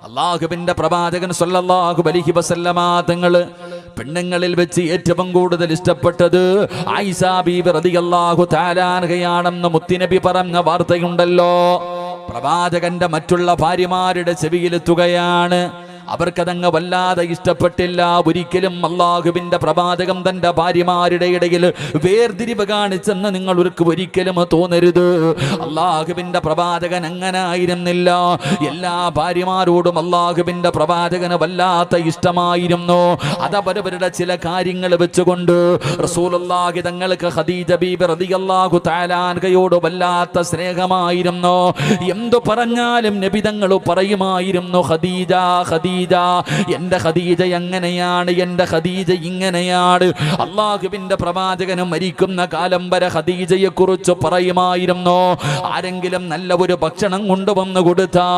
അല്ലാഹുവിന്റെ പ്രവാചകൻ സല്ലല്ലാഹു അലൈഹി വസല്ലമ തങ്ങള് പെണ്ണുങ്ങളിൽ വെച്ച് ഏറ്റവും കൂടുതൽ ഇഷ്ടപ്പെട്ടത് ആയിഷ ബീബി റളിയല്ലാഹു തആല അൻഹയാണെന്ന് മുത്തുനബി പറഞ്ഞ വാർത്തയുണ്ടല്ലോ. പ്രവാചകന്റെ മറ്റുള്ള ഭാര്യമാരുടെ ചെവിയിലെത്തുകയാണ്. അവർക്കതങ്ങ് വല്ലാതെ ഇഷ്ടപ്പെട്ടില്ല. ഒരിക്കലും അല്ലാഹുവിന്റെ പ്രവാചകം തന്റെ ഭാര്യമാരുടെ ഇടയിൽ വേർതിരിവ് കാണിച്ചെന്ന് നിങ്ങൾക്ക് ഒരിക്കലും തോന്നരുത്. അല്ലാഹുവിന്റെ പ്രവാചകൻ അങ്ങനെ ആയിരുന്നില്ല. എല്ലാ ഭാര്യമാരോടും അല്ലാഹുവിന്റെ പ്രവാചകന് വല്ലാത്ത ഇഷ്ടമായിരുന്നു. അതവരവരുടെ ചില കാര്യങ്ങൾ വെച്ചുകൊണ്ട് റസൂലുള്ളാഹി തങ്ങൾക്ക് ഖദീജ ബീബി റളിയല്ലാഹു തആല അൻഹയോട് വല്ലാത്ത സ്നേഹമായിരുന്നു. എന്തു പറഞ്ഞാലും നബി തങ്ങൾ പറയുമായിരുന്നു, ഖദീജ ഖദീജ, എന്റെ ഖദീജ എങ്ങനെയാണ്, എന്റെ ഖദീജ ഇങ്ങനെയാണ്. അല്ലാഹുവിന്റെ പ്രവാചകന് മരിക്കുന്ന കാലം വരെ ഖദീജയെ കുറിച്ച് പറയുമായിരുന്നു. ആരെങ്കിലും നല്ല ഒരു ഭക്ഷണം കൊണ്ടുവന്ന് കൊടുത്താ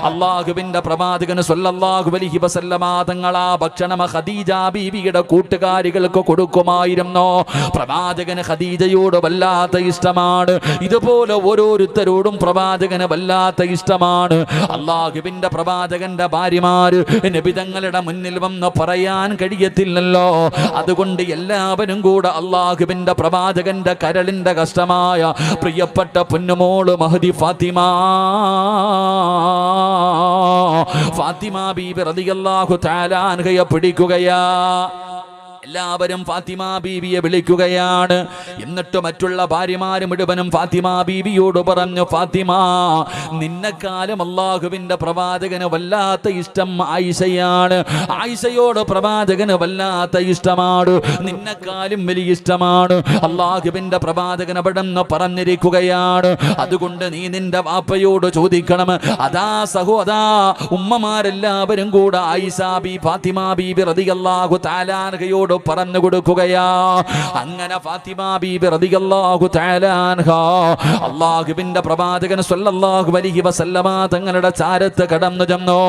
അല്ലാഹുവിന്റെ പ്രവാചകന് സ്വല്ലല്ലാഹു അലൈഹി വസല്ലമ തങ്ങൾ ആ ഭക്ഷണം ഖദീജ ബീവിയുടെ കൂട്ടുകാരികൾക്ക് കൊടുക്കുമായിരുന്നു. പ്രവാചകന് ഖദീജയോട് വല്ലാത്ത ഇഷ്ടമാണ്. ഇതുപോലെ ഓരോരുത്തരോടും പ്രവാചകന് വല്ലാത്ത ഇഷ്ടമാണ്. അല്ലാഹുവിന്റെ പ്രവാചകന്റെ ഭാര്യമാർ നബി തങ്ങളുടെ മുന്നിൽ വന്ന് പറയാൻ കഴിയത്തില്ലല്ലോ. അതുകൊണ്ട് എല്ലാവരും കൂടെ അല്ലാഹുവിന്റെ പ്രവാചകന്റെ കരളിന്റെ കഷ്ടമായ പ്രിയപ്പെട്ട പൊന്നുമോള് മഹദി ഫാത്തിമ ബീബി റളിയല്ലാഹു തആല അൻഹയെ പിടിക്കുകയാ. എല്ലാവരും ഫാത്തിമ ബീവിയെ വിളിക്കുകയാണ്. എന്നിട്ട് മറ്റുള്ള ഭാര്യമാരും മുഴുവനും ഫാത്തിമ ബീവിയോട് പറഞ്ഞു, ഫാത്തിമ, നിന്നെക്കാലം അല്ലാഹുവിന്റെ പ്രവാചകന് വല്ലാത്ത ഇഷ്ടം ആയിഷയാണ്. ആയിഷയോട് പ്രവാചകന് വല്ലാത്ത ഇഷ്ടമാണ്. നിന്നെക്കാലും വലിയ ഇഷ്ടമാണ്. അല്ലാഹുവിന്റെ പ്രവാചകൻ അവിടെ നിന്ന് പറഞ്ഞിരിക്കുകയാണ്. അതുകൊണ്ട് നീ നിന്റെ വാപ്പയോട് ചോദിക്കണം. അതാ സഹോദാ ഉമ്മമാരെല്ലാവരും കൂടെ ആയിഷ ബി ഫാത്തിമ ബീബി റളിയല്ലാഹു തആല അൻഹയോട് പറഞ്ഞു കൊടുക്കുകയാ. അങ്ങനെ ഫാത്തിമ ബീബി റളിയല്ലാഹു തആല അൻഹ അല്ലാഹുവിന്റെ പ്രവാചകൻ സ്വല്ലല്ലാഹു അലൈഹി വസല്ലമ തങ്ങളുടെ ചാരത്ത് കടന്നു ചെന്നു.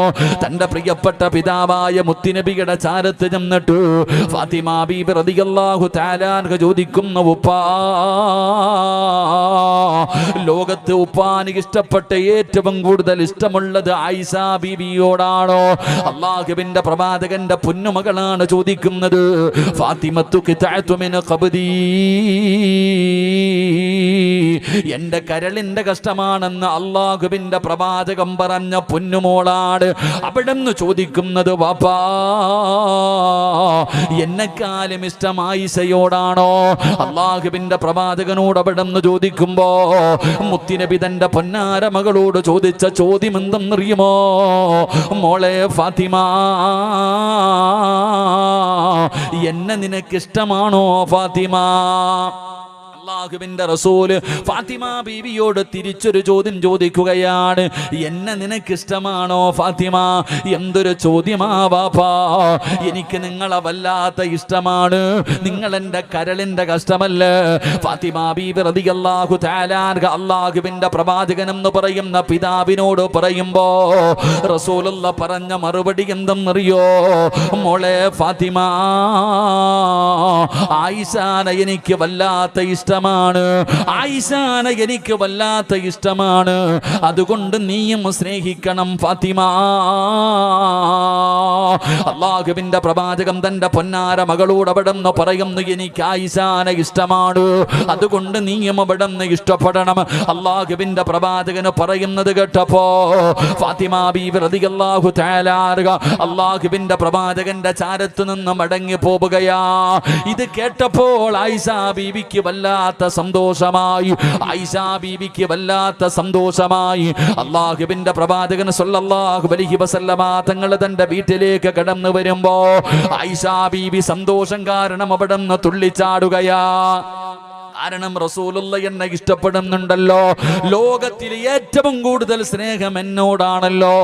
തന്റെ പ്രിയപ്പെട്ട പിതാവായ മുത്തുനബിയുടെ ചാരത്ത് ചെന്നിട്ട് ഫാത്തിമ ബീബി റളിയല്ലാഹു തആല അൻഹ ചോദിക്കുന്നു, ഉപ്പാ, ലോകത്ത് ഉപ്പാന് ഇഷ്ടപ്പെട്ട ഏറ്റവും കൂടുതൽ ഇഷ്ടമുള്ളത് ആയിഷ ബീവിയോടാണോ? അല്ലാഹുവിന്റെ പ്രവാചകന്റെ പൊന്നുമകളാണ് ചോദിക്കുന്നത്. ഫാത്തിമത്തു ഖിതഅതു മിൻ ഖബ്ദി, എന്റെ കരളിന്റെ കഷ്ടമാണെന്ന് അല്ലാഹുവിന്റെ പ്രവാചകം പറഞ്ഞ പൊന്നുമോളാണ്. അവിടെന്ന് ചോദിക്കുന്നത്, വാപ്പാ, എന്നെക്കാളും ഇഷ്ടം ആയിഷയോടാണോ? അല്ലാഹുവിന്റെ പ്രവാചകനോട് അവിടെന്ന് ചോദിക്കുമ്പോ മുത്തുനബി തന്റെ പൊന്നാര മകളോട് ചോദിച്ച ചോദ്യം എന്തെന്നറിയുമോ? മോളെ ഫാത്തിമ, എന്നെ നിനക്കിഷ്ടമാണോ ഫാത്തിമ? അല്ലാഹുവിന്റെ റസൂല് ഫാത്തിമ ബീവിയോട് തിരിച്ചൊരു ചോദ്യം ചോദിക്കുകയാണ്. എന്നെ നിനക്കിഷ്ടമാണോ ഫാത്തിമ? എന്തൊരു ചോദ്യമാ വാപ്പാ. എനിക്ക് നിങ്ങളെ വല്ലാത്ത ഇഷ്ടമാണ്. നിങ്ങൾ എൻ്റെ കരളിന്റെ കഷ്ടമല്ലേ? ഫാത്തിമ ബീബി റളിയല്ലാഹു തആല അൻഹ അല്ലാഹുവിന്റെ പ്രവാചകൻ എന്ന് പറയുന്ന പിതാവിനോട് പറയുമ്പോ റസൂലുള്ള പറഞ്ഞ മറുപടി എന്തെന്നറിയോ? മോളെ ഫാത്തിമ, ആയിഷാനെ എനിക്ക് വല്ലാത്ത ഇഷ്ടമാണ്. ആയിഷാനെ എനിക്ക് വല്ലാത്ത ഇഷ്ടമാണ്. അതുകൊണ്ട് നീയും സ്നേഹിക്കണം ഫാത്തിമ. അല്ലാഹുവിന്റെ പ്രവാചകം തന്റെ പൊന്നാര മകളോട് അവിടെന്ന് പറയുന്നു, എനിക്ക് ആയിഷാനെ ഇഷ്ടമാണ്. അതുകൊണ്ട് നീയും അവിടെന്ന് ഇഷ്ടപ്പെടണം. അല്ലാഹുവിന്റെ പ്രവാചകന് പറയുന്നത് കേട്ടപ്പോ ഫാത്തിമ ബീവി റളിയല്ലാഹു തആല അൻഹ അല്ലാഹുവിന്റെ പ്രവാചകന്റെ ചാരത്ത് നിന്ന് മടങ്ങി പോവുകയാ. ഇത് കേട്ടപ്പോൾ ആയിഷ ബീവിക്ക് വല്ലാത്ത സന്തോഷമായി. ആയിഷ ബീവിക്ക് വല്ലാത്ത സന്തോഷമായി. അല്ലാഹുവിന്റെ പ്രവാചകൻ സ്വല്ലല്ലാഹു അലൈഹി വസല്ലമ തങ്ങൾ തന്റെ വീട്ടിലേക്ക് കടന്നു വരുമ്പോ ആയിഷ ബീവി സന്തോഷം കാരണം അവിടെ നിന്ന് തുള്ളിച്ചാടുകയാ. കാരണം റസൂലുള്ള എന്നെ ഇഷ്ടപ്പെടുന്നുണ്ടല്ലോ. ലോകത്തിലെ ഏറ്റവും കൂടുതൽ സ്നേഹം എന്നോടാണല്ലോ.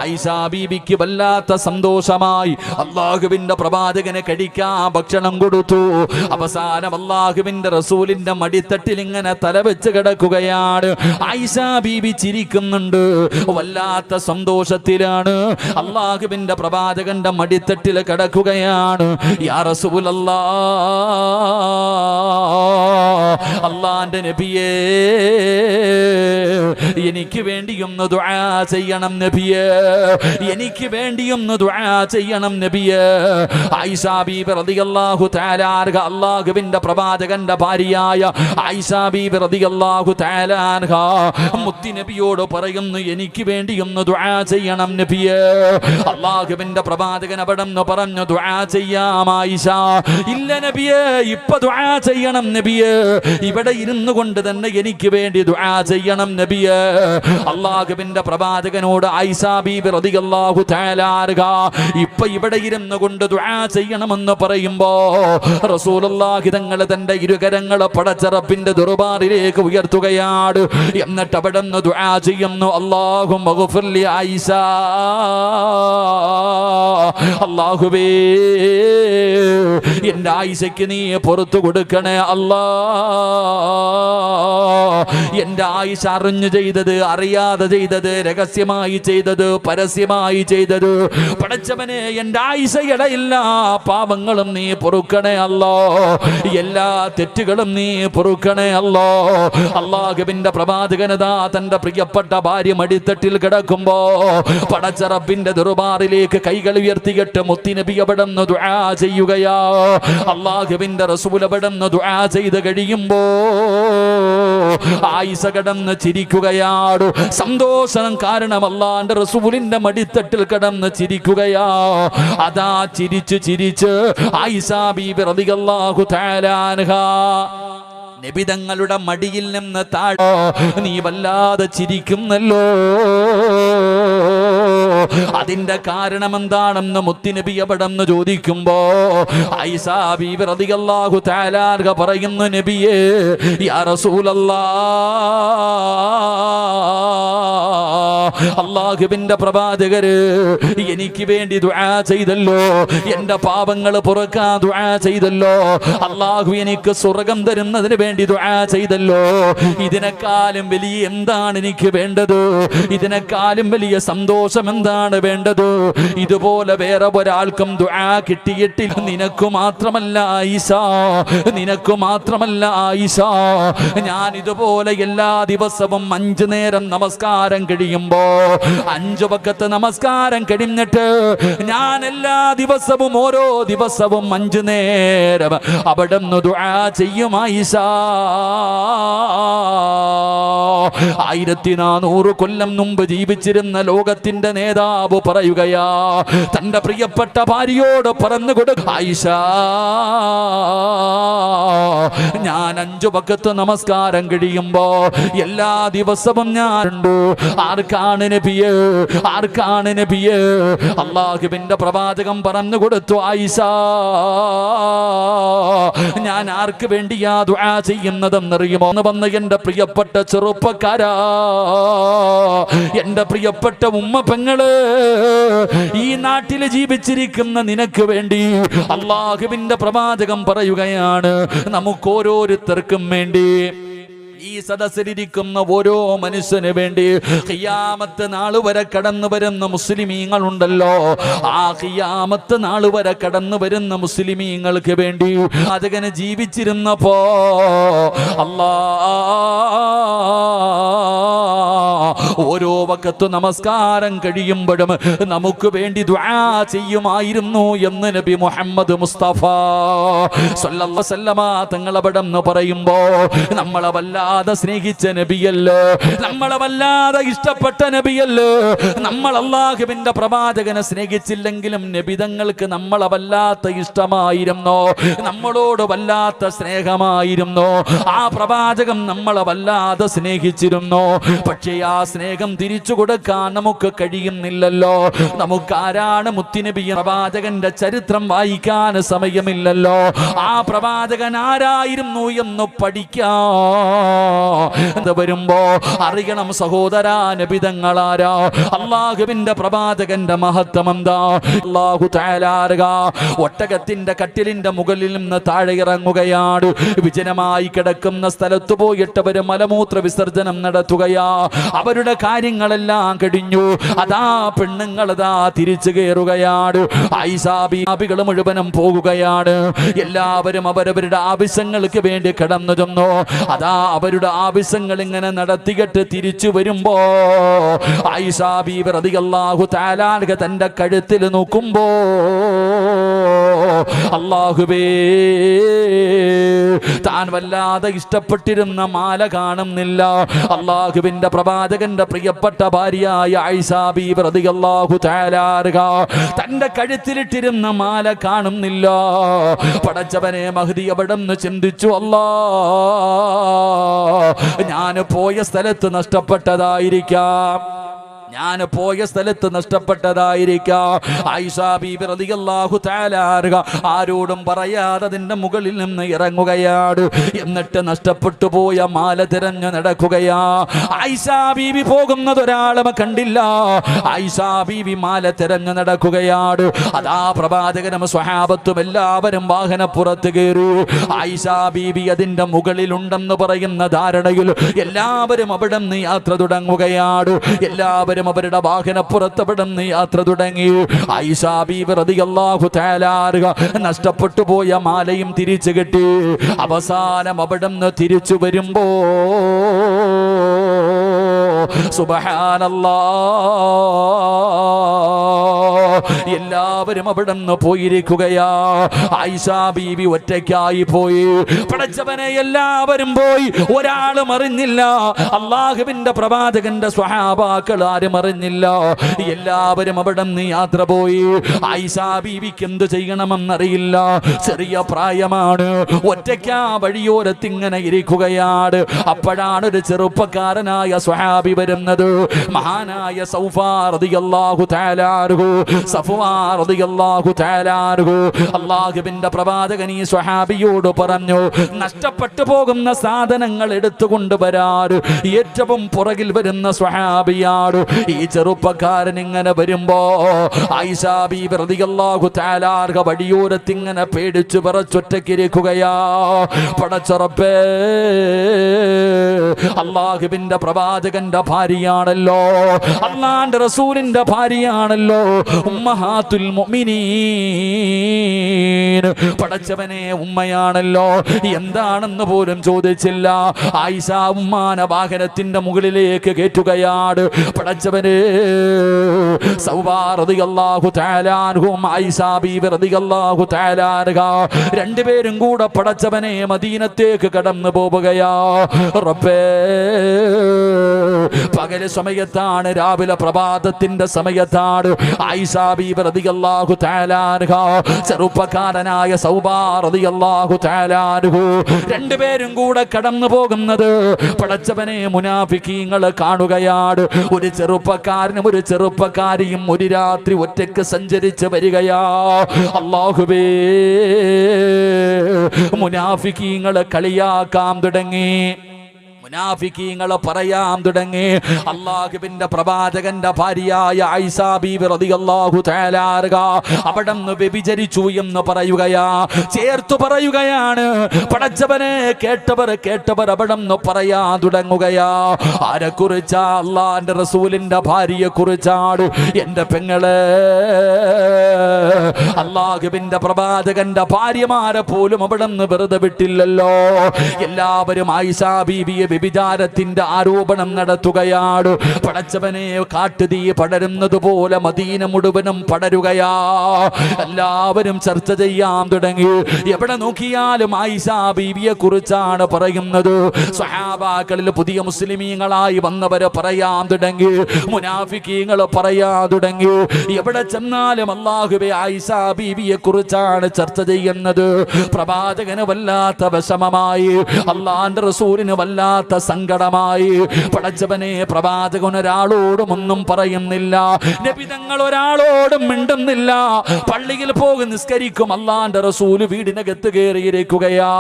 ആയിഷ ബീബിക്ക് വല്ലാത്ത സന്തോഷമായി. അല്ലാഹുവിന്റെ പ്രവാചകനെ കഴിക്കാൻ ഭക്ഷണം കൊടുത്തു. അവസാനം അല്ലാഹുവിന്റെ റസൂലിന്റെ മടിത്തട്ടിൽ ഇങ്ങനെ തലവെച്ച് കിടക്കുകയാണ്. ആയിഷ ബീബി ചിരിക്കുന്നുണ്ട്, വല്ലാത്ത സന്തോഷത്തിലാണ്. അല്ലാഹുവിന്റെ പ്രവാചകന്റെ മടിത്തട്ടിൽ കിടക്കുകയാണ്. യാ റസൂലല്ലാഹ്, അള്ളാന്റെ നബിയേ എനിക്ക് വേണ്ടിയൊന്ന് ദുആ ചെയ്യണം നബിയേ, എനിക്ക് വേണ്ടിയൊന്ന് ദുആ ചെയ്യണം നബിയേ. ആയിഷ ബീബി റളിയല്ലാഹു തആല അൻഹ, അല്ലാഹുവിന്റെ പ്രവാചകന്റെ ഭാര്യയായ ആയിഷ ബീബി റളിയല്ലാഹു തആല അൻഹ മുത്തി നബിയോട് പറയുന്നു, എനിക്ക് വേണ്ടിയൊന്ന് ദുആ ചെയ്യണം നബിയേ. അല്ലാഹുവിന്റെ പ്രവാചകൻ അവിടെ നിന്ന് പറഞ്ഞു, ദുആ ചെയ്യാം ആയിഷ. ഇല്ല നബിയേ, ഇപ്പൊ ദുആ ചെയ്യണം നബിയേ, ഇവിടെ ഇരുന്നു കൊണ്ട് തന്നെ എനിക്ക് വേണ്ടി ദുആ ചെയ്യണം നബിയേ. അല്ലാഹുവിന്റെ പ്രവാചകനോട് ആയിഷ ബീബി റളിയല്ലാഹു തആല അൻഹ ഇപ്പൊ ഇവിടെ ഇരുന്നു കൊണ്ട് ദുആ ചെയ്യണമെന്ന് പറയുമ്പോ റസൂലുള്ളാഹി തങ്ങൾ തന്റെ ഇരുകരങ്ങൾ പടച്ച റബ്ബിന്റെ ദർബാറിലേക്ക് ഉയർത്തുകയാണ്. എന്നിട്ട് അവിടെ നിന്ന് ദുആ ചെയ്യുന്നു, അല്ലാഹുമ്മ ഗ്ഫിർ ലി ആയിഷ, അല്ലാഹുവേ എന്റെ ആയിഷയ്ക്ക് നീ പുറത്തു കൊടുക്കണേ അല്ലാ. എന്റെ ആയിഷ അറിഞ്ഞു ചെയ്തത്, അറിയാതെ ചെയ്തത്, രഹസ്യമായി ചെയ്തത്, പരസ്യമായി ചെയ്തത്, പടച്ചവനെ എന്റെ ആയിഷയുടെ എല്ലാ പാപങ്ങളും നീ പൊറുക്കണേ അല്ലോ, എല്ലാ തെറ്റുകളും നീ പൊറുക്കണേ അല്ലോ. അല്ലാഹുവിന്റെ പ്രവാചകനതാ തന്റെ പ്രിയപ്പെട്ട ഭാര്യ മടിത്തട്ടിൽ കിടക്കുമ്പോ പടച്ച റബ്ബിന്റെ ദർബാറിലേക്ക് കൈകൾ ഉയർത്തിയിട്ട് മുത്തുനബി അവിടെ നിന്ന് ദുആ ചെയ്യുകയാ. അല്ലാഹുവിന്റെ റസൂൽ അവിടെ നിന്ന് ദുആ ചെയ്ത് കഴിയുമ്പോ ആയിഷ കിടന്ന് ചിരിക്കുകയാണ്. സന്തോഷം കാരണം അല്ലാഹുവിന്റെ റസൂലിന്റെ മടിത്തട്ടിൽ കിടന്ന് ചിരിക്കുകയാ. അതാ ചിരിച്ച് ചിരിച്ച് ആയിഷ ബീബി റളിയല്ലാഹു തആല അൻഹ നബിതങ്ങളുടെ മടിയിൽ നിന്ന് താഴെ നീ വല്ലാതെ ചിരിക്കുന്നല്ലോ, അതിന്റെ കാരണം എന്താണെന്ന് മുത്തുനബി അവിടെ നിന്ന് ചോദിക്കുമ്പോ ആയിഷ ബീബി റളിയല്ലാഹു തആല അൻഹ പറയുന്നു, നബിയേ യാ റസൂലല്ലാഹ്, അല്ലാഹുവിന്റെ പ്രവാചകര് എനിക്ക് വേണ്ടി ദുആ ചെയ്തല്ലോ, എന്റെ പാപങ്ങൾ പൊറുക്കാൻ ദുആ ചെയ്തല്ലോ, അല്ലാഹു എനിക്ക് സ്വർഗ്ഗം തരുന്നതിന് വേണ്ടി ദുആ ചെയ്തല്ലോ. ഇതിനേക്കാളും വലിയ എന്താണ് എനിക്ക് വേണ്ടത്? ഇതിനേക്കാളും വലിയ സന്തോഷം എന്താണ് വേണ്ടത്? ഇതുപോലെ വേറെ ഒരാൾക്കും ദുആ കിട്ടിയിട്ടില്ല. നിനക്ക് മാത്രമല്ല ആയിഷ, നിനക്ക് മാത്രമല്ല ആയിഷ, ഞാൻ ഇതുപോലെ എല്ലാ ദിവസവും 5 നേരം നമസ്കാരം കഴിയുമ്പോ 5 വഖത്ത് നമസ്കാരം കഴിഞ്ഞിട്ട് ഞാൻ എല്ലാ ദിവസവും ഓരോ ദിവസവും 5 നേരം അവിടെ നിന്ന് ദുആ ചെയ്യും ആയിഷ. 1400 കൊല്ലം മുമ്പ് ജീവിച്ചിരുന്ന ലോകത്തിന്റെ നേതാവ് പറയുകയാ, തന്റെ പ്രിയപ്പെട്ട ഭാര്യയോട് പറഞ്ഞു കൊടുക്ക, ആയിഷ ഞാൻ 5 വഖത്ത് നമസ്കാരം കഴിയുമ്പോ എല്ലാ ദിവസവും ഞാനുണ്ട്. ആർക്കാണ് നബിയേ, ആർക്കാണ് നബിയേ? അല്ലാഹുവിന്റെ പ്രവാചകൻ പറഞ്ഞു കൊടുത്തു, ആയിഷ ഞാൻ ആർക്ക് വേണ്ടിയാ ദുആ ചെയ്യുന്നതെന്നറിയുമോ? വന്ന് എന്റെ പ്രിയപ്പെട്ട ചെറുപ്പക്കാരാ, എന്റെ പ്രിയപ്പെട്ട ഉമ്മ പെങ്ങള്, ഈ നാട്ടിൽ ജീവിച്ചിരിക്കുന്ന നിനക്ക് വേണ്ടി അല്ലാഹുവിന്റെ പ്രവാചകൻ പറയുകയാണ്, നമുക്ക് ഓരോരുത്തർക്കും വേണ്ടി, ഈ സദസ്സിലിരിക്കുന്ന ഓരോ മനുഷ്യന് വേണ്ടി ഖിയാമത്ത് നാൾ വരെ കടന്നു വരുന്ന മുസ്ലിമീങ്ങളുണ്ടല്ലോ, ആ ഖിയാമത്ത് നാൾ വരെ കടന്നു വരുന്ന മുസ്ലിമീങ്ങൾക്ക് വേണ്ടി അതങ്ങനെ ജീവിച്ചിരുന്നപ്പോ ഓരോ വഖത്ത് നമസ്കാരം കഴിയുമ്പോഴും നമുക്ക് വേണ്ടി ദുആ ചെയ്യുമായിരുന്നു എന്ന് നബി മുഹമ്മദ് മുസ്തഫ സല്ലല്ലാഹു അലൈഹി വസല്ലമ തങ്ങൾ അവിടെ നിന്ന് പറയുമ്പോ നമ്മളെ വല്ലാതെ സ്നേഹിച്ച നബിയല്ലോ, നമ്മളെ വല്ലാതെ ഇഷ്ടപ്പെട്ട നബിയല്ലോ. നമ്മൾ അല്ലാഹുവിന്റെ പ്രവാചകനെ സ്നേഹിച്ചില്ലെങ്കിലും നബി തങ്ങൾക്ക് നമ്മളെ വല്ലാത്ത ഇഷ്ടമായിരുന്നു, നമ്മളോട് വല്ലാത്ത സ്നേഹമായിരുന്നു. ആ പ്രവാചകൻ നമ്മളെ വല്ലാതെ സ്നേഹിച്ചിരുന്നു. പക്ഷേ ആ സ്നേഹം തിരിച്ചു കൊടുക്കാൻ നമുക്ക് കഴിയുന്നില്ലല്ലോ. നമുക്കാരാണ് മുത്തുനബി പ്രവാചകന്റെ ചരിത്രം വായിക്കാൻ സമയമില്ലല്ലോ. ആ പ്രവാചകൻ ആരായിരുന്നു എന്ന് പഠിക്കാൻ വരുമ്പോ അറിയണം സഹോദരാ, നബിതങ്ങളാരാ, അല്ലാഹുവിന്റെ പ്രവാചകന്റെ മഹത്വം എന്താ. അല്ലാഹു തആല ഒട്ടകത്തിന്റെ കട്ടിലിന്റെ മുകളിൽ നിന്ന് താഴെ ഇറങ്ങുകയാണ്. വിജനമായി കിടക്കുന്ന സ്ഥലത്ത് പോയിട്ട് അവര് മലമൂത്ര വിസർജനം നടത്തുകയാ. അവരുടെ കാര്യങ്ങളെല്ലാം കഴിഞ്ഞു. അതാ പെണ്ണുങ്ങളതാ തിരിച്ചു കയറുകയാണ്. ആയിഷാ ബീബികൾ മുഴുവനും പോകുകയാണ്. എല്ലാവരും അവരവരുടെ ആവശ്യങ്ങൾക്ക് വേണ്ടി കടന്നു ചെന്നു. അതാ അവരുടെ ആവശ്യങ്ങൾ ഇങ്ങനെ നടത്തിയിട്ട് തിരിച്ചു വരുമ്പോ ആയിഷാ ബീബി റളിയല്ലാഹു തആല അൻഹ തന്റെ കഴുത്തിൽ നോക്കുമ്പോ അല്ലാഹുവേ, താൻ വല്ലാതെ ഇഷ്ടപ്പെട്ടിരുന്ന മാല കാണുന്നില്ല. അല്ലാഹുവിന്റെ പ്രവാചകന്റെ പ്രിയപ്പെട്ട ഭാര്യയായ ആയിഷാ ബീബി റളിയല്ലാഹു തആല അൻഹ തന്റെ കഴുത്തിലിട്ടിരുന്ന മാല കാണുന്നില്ല. പടച്ചവനെ, മഹ്ദി അവിടെന്ന് ചിന്തിച്ചു, അല്ലാ, ഞാൻ പോയ സ്ഥലത്ത് നഷ്ടപ്പെട്ടതായിരിക്കാം, ഞാൻ പോയ സ്ഥലത്ത് നഷ്ടപ്പെട്ടതായിരിക്കാം. ആയിഷാ ബീബി റളിയല്ലാഹു തആല അൻഹ ആരോടും പറയാതെ അതിന്റെ മുകളിൽ നിന്ന് ഇറങ്ങുകയാണ്. എന്നിട്ട് നഷ്ടപ്പെട്ടു പോയ മാല തിരഞ്ഞു നടക്കുകയാ. ആയിഷാ ബീബി പോകുന്നത് ഒരാളും കണ്ടില്ല. ആയിഷാ ബീബി മാല തിരഞ്ഞു നടക്കുകയാണ്. അതാ പ്രവാചകനും സ്വഹാബത്തും എല്ലാവരും വാഹനപ്പുറത്ത് കയറി. ആയിഷാ ബീബി അതിന്റെ മുകളിലുണ്ടെന്ന് പറയുന്ന ധാരണയിൽ എല്ലാവരും അവിടെ നിന്ന് യാത്ര തുടങ്ങുകയാണ്. എല്ലാവരും അവരുടെ വാഹനപ്പുറത്ത് അവിടെ നിന്ന് യാത്ര തുടങ്ങി. ആയിഷാ ബീബി റളിയല്ലാഹു തആല അൻഹ നഷ്ടപ്പെട്ടു പോയ മാലയും തിരിച്ചു കിട്ടി. അവസാനം അവിടെ നിന്ന് തിരിച്ചു വരുമ്പോ സുബ്ഹാനല്ലാഹ്, എല്ലാവരും അവിടെ നിന്ന് പോയിരിക്കുകയാ. ആയിഷാ ബീബി ഒറ്റയ്ക്കായി പോയി. പടച്ചവനെ, എല്ലാവരും പോയി, ഒരാളും അറിഞ്ഞില്ല. അല്ലാഹുവിന്റെ പ്രവാചകന്റെ സ്വഹാബാക്കൾ ആരും അറിഞ്ഞില്ല. എല്ലാവരും അവിടെ നിന്ന് യാത്ര പോയി. ആയിഷാ ബീവിക്ക് എന്ത് ചെയ്യണമെന്നറിയില്ല. ചെറിയ പ്രായമാണ്. ഒറ്റയ്ക്കാ വഴിയോരത്ത് ഇങ്ങനെ ഇരിക്കുകയാണ്. അപ്പോഴാണ് ഒരു ചെറുപ്പക്കാരനായ സ്വഹാബി വരുന്നത്. മഹാനായ സൗഫാ റളിയല്ലാഹു തആല അൻഹു, സഫ്വാ റളിയല്ലാഹു തആല അൻഹു. അല്ലാഹുവിന്റെ പ്രവാചകൻ ഈ സ്വഹാബിയോട് പറഞ്ഞു, നഷ്ടപ്പെട്ടു പോകുന്ന സാധനങ്ങൾ എടുത്തുകൊണ്ടുവരാൻ ഏറ്റവും പുറകിൽ വരുന്ന സ്വഹാബിയാണ്. ഈ ചെറുപ്പക്കാരൻ ഇങ്ങനെ വരുമ്പോ ആയിഷാ ബീബി റളിയല്ലാഹു തആല അൻഹ വഴിയോരത്ത് ഇങ്ങനെ പേടിച്ചു വിറച്ചൊറ്റക്കിരിക്കുകയാ. പടച്ച റബ്ബേ, അല്ലാഹുവിന്റെ പ്രവാചകന്റെ ഭാര്യയാണല്ലോ, അല്ലാഹുവിന്റെ റസൂലിന്റെ ഭാര്യയാണല്ലോ, ഉമ്മഹാത്തുൽ മുഅ്മിനീൻ. പടച്ചവനെ, ഉമ്മയാണല്ലോ. എന്താണെന്ന് പോലും ചോദിച്ചില്ല. ആയിഷ ഉമ്മാന വാഹനത്തിന്റെ മുകളിലേക്ക് കയറ്റുകയാണ്. പടച്ചവനെ, സൗബാ റളിയല്ലാഹു തആല അൻഹും ആയിഷാ ബീബി റളിയല്ലാഹു തആല അൻഹ രണ്ടുപേരും കൂടെ പടച്ചവനെ മദീനത്തേക്ക് കടന്നു പോവുകയാ. റബ്ബേ, പകല് സമയത്താണ്, രാവിലെ പ്രഭാതത്തിന്റെ സമയത്താണ്. ആയിഷാ ബീബി റളിയല്ലാഹു തആല അൻഹ ചെറുപ്പക്കാരനായ സൗബാ റളിയല്ലാഹു തആല അൻഹു രണ്ടുപേരും കൂടെ കടന്നു പോകുന്നത് പടച്ചവനെ മുനാഫിക്കീങ്ങൾ കാണുകയാണ്. ഒരു ചെറുപ്പക്കാരനും ഒരു ചെറുപ്പക്കാരിയും ഒരു രാത്രി ഒറ്റയ്ക്ക് സഞ്ചരിച്ച് വരികയാ. അല്ലാഹുവേ, മുനാഫിക്കീങ്ങൾ കളിയാക്കാൻ തുടങ്ങി, മുനാഫിക്കീങ്ങളെ പറയാൻ തുടങ്ങി. അല്ലാഹുവിന്റെ പ്രവാചകന്റെ ഭാര്യയായ ആയിഷാ ബീബി റളിയല്ലാഹു തആല അൻഹ അവിടുന്ന് വ്യഭിചരിച്ചു എന്ന് പറയുകയാ, ചേർത്തു പറയുകയാണ്. പടച്ചവനെ, കേട്ടവർ അവിടുന്ന് പറയാൻ തുടങ്ങുകയാ. ആരെക്കുറിച്ചാ? അല്ലാഹുവിന്റെ റസൂലിന്റെ ഭാര്യയെ കുറിച്ചാണ്. എന്റെ പെങ്ങളെ, അല്ലാഹുവിന്റെ പ്രവാചകന്റെ ഭാര്യമാരെ പോലും അവിടുന്ന് വെറുതെ വിട്ടില്ലല്ലോ. എല്ലാവരും ആയിഷാ ബീബിയെ വ്യഭിചാരത്തിന്റെ ആരോപണം നടത്തുകയാണ്. പടച്ചവനെ, കാട്ടുതീ പടരുന്നത് പോലെ മദീന മുഴുവനും പടരുകയാ. എല്ലാവരും ചർച്ച ചെയ്യാൻ തുടങ്ങി. എവിടെ നോക്കിയാലും ആയിഷാ ബീവിയെ കുറിച്ചാണ് പറയുന്നത്. സ്വഹാബാക്കളിൽ പുതിയ മുസ്ലിമീങ്ങളായി വന്നവരെ പറയാൻ തുടങ്ങി, മുനാഫിക്കീങ്ങൾ പറയാൻ തുടങ്ങി. എവിടെ ചെന്നാലും അല്ലാഹുവേ, ആയിഷാ ബീവിയെ കുറിച്ചാണ് ചർച്ച ചെയ്യുന്നത്. പ്രവാചകന് വല്ലാത്ത വിഷമമായി, അല്ലാഹുവിന്റെ റസൂലിന് വല്ലാത്ത സങ്കടമായി. പടച്ചവനെ, പ്രവാചകൻ ഒരാളോടും ഒന്നും പറയുന്നില്ല, നബി തങ്ങൾ ഒരാളോടും മിണ്ടുന്നില്ല. പള്ളിയിൽ പോകും, നിസ്കരിക്കും, അല്ലാഹുവിന്റെ റസൂൽ വീടിനകത്ത് കയറിയിരിക്കുകയാ.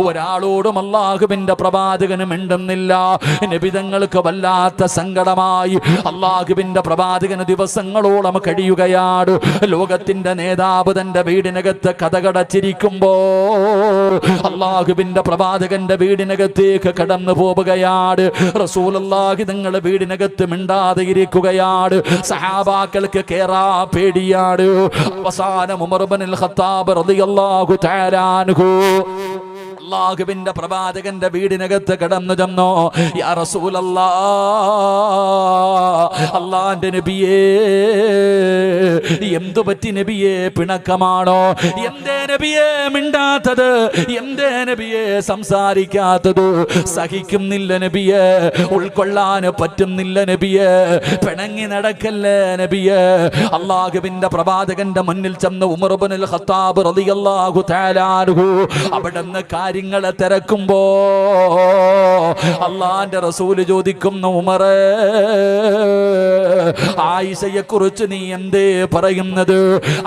ഒരാളോടും അല്ലാഹുവിന്റെ പ്രവാചകന് മിണ്ടുന്നില്ല. നബി തങ്ങൾക്ക് വല്ലാത്ത സങ്കടമായി. അല്ലാഹുവിന്റെ പ്രവാചകന് ദിവസങ്ങളോളം കഴിയുകയാണ്. ലോകത്തിന്റെ നേതാവ് തന്റെ വീടിനകത്ത് കഥകടച്ചിരിക്കുമ്പോ അല്ലാഹുവിന്റെ പ്രവാചകന്റെ വീടിനകത്തേക്ക് കടന്നു പോകും. പോവുകയാണ്. റസൂലുള്ളാഹി തങ്ങളുടെ വീടിനകത്ത് മിണ്ടാതെ ഇരിക്കുകയാണ്. സഹാബാക്കൾക്ക് കേറാ പേടിയാണ്. അവസാനം ഉമർ ഇബ്നുൽ ഖത്താബ് റളിയല്ലാഹു തആല അൻഹു അല്ലാഹുവിന്റെ പ്രവാചകന്റെ വീടിനകത്ത് കടന്നു ചെന്നു. യാ റസൂലല്ലാഹ്, അല്ലാഹുവിന്റെ നബിയേ, എന്തു പറ്റി നബിയേ? പിണക്കമാണോ? എന്തേ നബിയേ മിണ്ടാത്തത്? എന്തേ നബിയേ സംസാരിക്കാത്തത്? സഹിക്കുന്നില്ല നബിയേ, ഉൾക്കൊള്ളാൻ പറ്റുന്നില്ല നബിയേ, പിണങ്ങി നടക്കല്ലേ നബിയേ. അല്ലാഹുവിന്റെ പ്രവാചകന്റെ മുന്നിൽ ചെന്ന് ഉമർ ഇബ്നുൽ ഖത്താബ് റളിയല്ലാഹു തആല അൻഹു അവിടുന്ന് കാര്യങ്ങളെ തിരക്കുമ്പോ അള്ളാന്റെ റസൂല് ചോദിക്കുന്നു, ഉമറേ, ആയിഷയെ കുറിച്ച് നീ എന്തേ പറയുന്നത്?